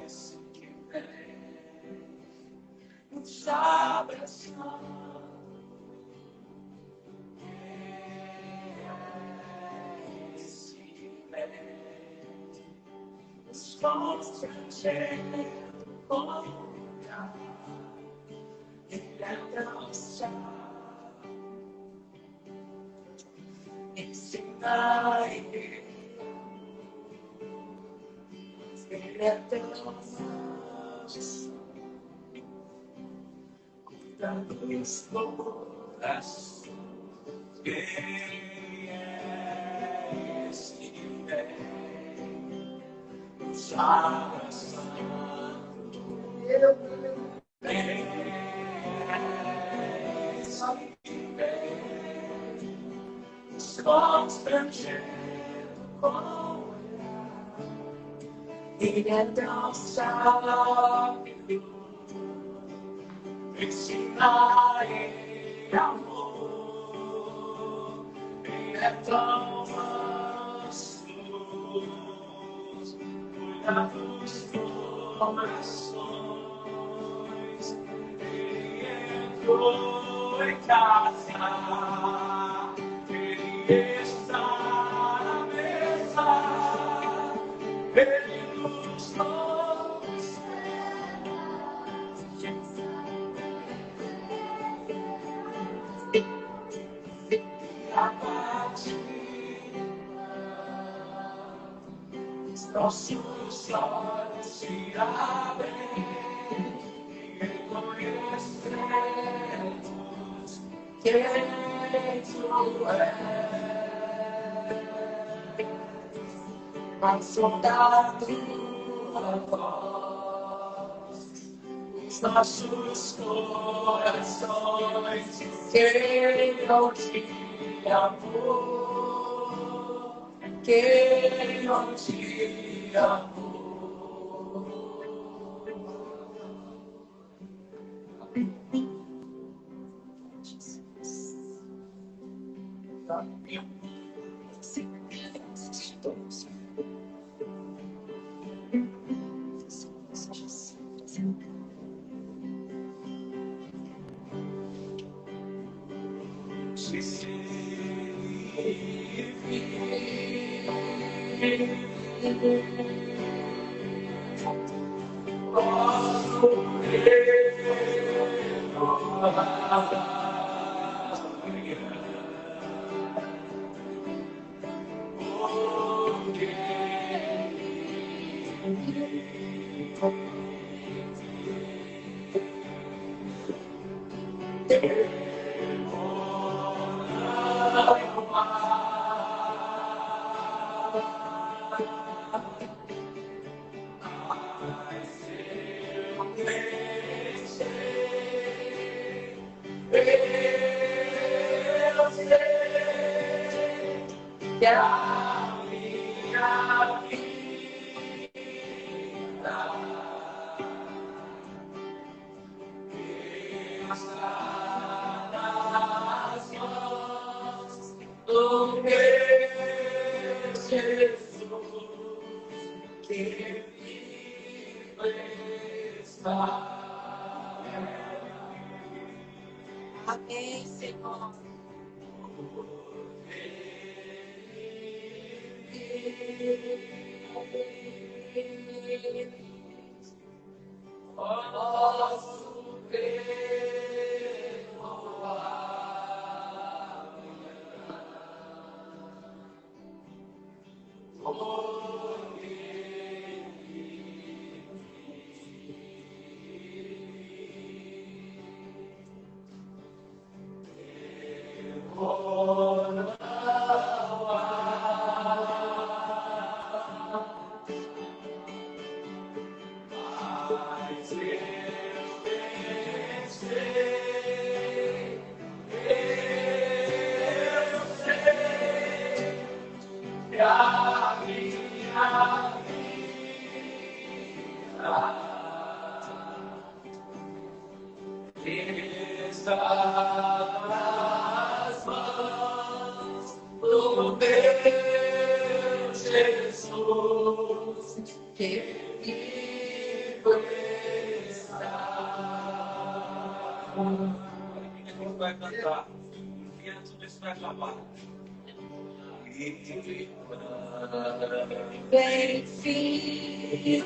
Speaker 2: Esse que vem nos abraçar. Constrangendo com olhar, ele é tão sábio, ensinar ele é tão manso, cuidando dos corações. Quem é esse que vem nos abraçando? Quem é esse que vem nos constrangendo com o olhar? Ele é tão sábio, ensinar ele amor. Ele é tão manso, cuida dos corações. Ele entrou em casa, ele está na mesa, ele nos a partir nossos olhos se abrem e reconhecemos quem tu és. Ao soltar tua voz, os nossos corações queiram de amor, queiram de amor.
Speaker 1: Eu sei que a minha vida está nas mãos do meu Jesus, que vive está. Amém, Senhor. Posso nas mãos do meu Jesus, que vivo está.
Speaker 2: A gente vai cantar. E antes disso vai acabar.
Speaker 1: Vem, filho.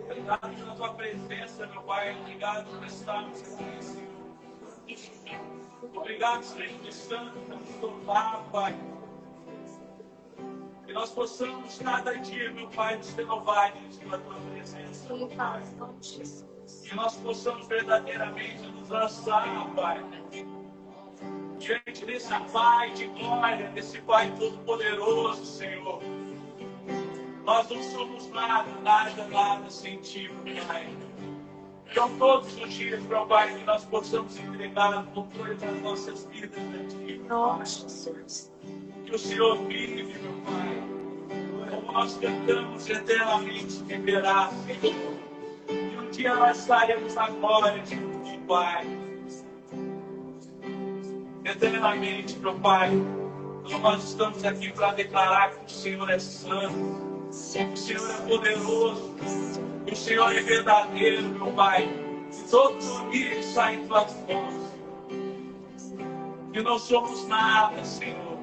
Speaker 2: Obrigado pela tua presença, meu Pai. Obrigado por estarmos aqui, Senhor. Obrigado, Espírito Santo, por nos louvar, Pai. Que nós possamos cada dia, meu Pai, nos renovar diante da tua presença, meu Pai. Que nós possamos verdadeiramente nos lançar, Pai, diante desse Pai de glória, desse Pai todo-poderoso, Senhor. Nós não somos nada sem Ti, Pai. Então, todos os dias, meu Pai, que nós possamos entregar o controle das nossas vidas a Ti, meu Pai. Que o Senhor vive, meu Pai. Como nós cantamos eternamente, viverá, Senhor. E um dia nós sairemos na glória de Ti, Pai. Eternamente, meu Pai. Então, nós estamos aqui para declarar que o Senhor é santo. O Senhor é poderoso, o Senhor é verdadeiro, meu Pai. Todo domínio está em tuas mãos. Que não somos nada, Senhor.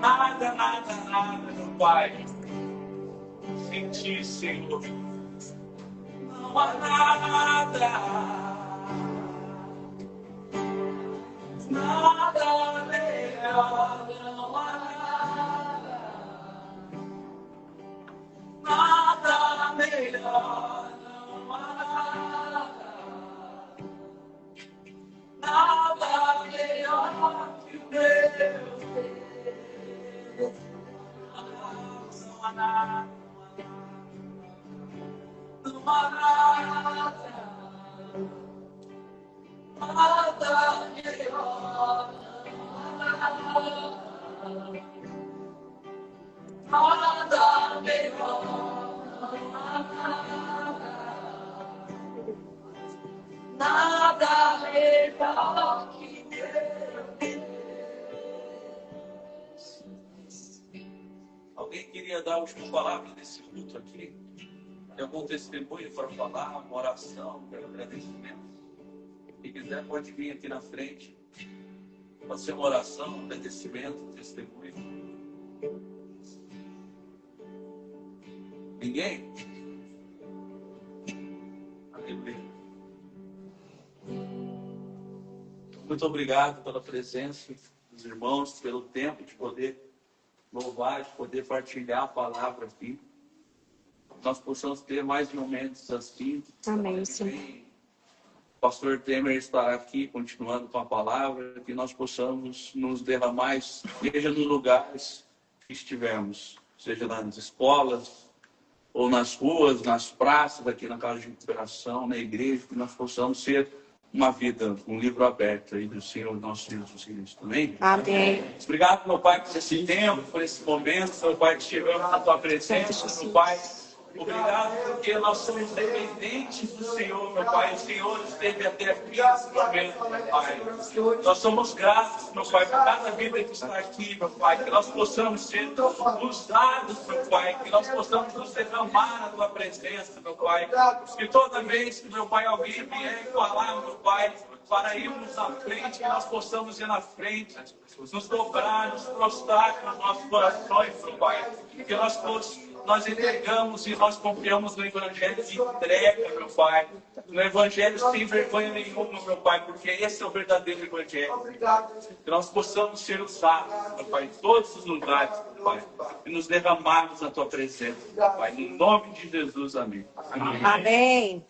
Speaker 2: Nada, nada, nada, meu Pai. Sem Ti, Senhor. Não há nada. Nada melhor, não há nada. Nada melhor, não há nada. Nada melhor que o meu Deus. Não há nada. Não há nada. Nada melhor, não há nada. Nada melhor, não há nada. Nada melhor que Deus. Alguém queria dar a última palavra desse culto aqui? Tem algum testemunho para falar, uma oração, um agradecimento? Quem quiser pode vir aqui na frente. Pode ser uma oração, um agradecimento, um testemunho. Ninguém? Aleluia. Muito obrigado pela presença dos irmãos, pelo tempo de poder louvar, de poder partilhar a palavra aqui. Nós possamos ter mais momentos assim.
Speaker 1: Amém, Senhor.
Speaker 2: O pastor Temer estará aqui continuando com a palavra, que nós possamos nos derramar, seja nos lugares que estivermos, seja nas escolas, ou nas ruas, nas praças, aqui na casa de recuperação, na igreja, que nós possamos ser uma vida, um livro aberto aí do Senhor, nosso Jesus Cristo. Amém?
Speaker 1: Amém.
Speaker 2: Obrigado, meu Pai, por esse tempo, por esse momento, meu Pai, que estivemos na Tua presença, meu Pai. Obrigado porque nós somos dependentes do Senhor, meu Pai. O Senhor esteve até aqui nesse momento, meu Pai. Nós somos gratos, meu Pai, por cada vida que está aqui, meu Pai. Que nós possamos ser usados, meu Pai. Que nós possamos nos derramar na Tua presença, meu Pai. Que toda vez que, meu Pai, alguém vier falar, meu Pai, para irmos à frente, que nós possamos ir na frente, nos dobrar, nos prostrar nos nossos corações, meu Pai. Que nós entregamos e nós confiamos no Evangelho de entrega, meu Pai. No Evangelho sem vergonha nenhuma, meu Pai, porque esse é o verdadeiro Evangelho. Que nós possamos ser usados, meu Pai, em todos os lugares, meu Pai, e nos derramarmos na Tua presença, meu Pai. Em nome de Jesus, amém.
Speaker 1: Amém.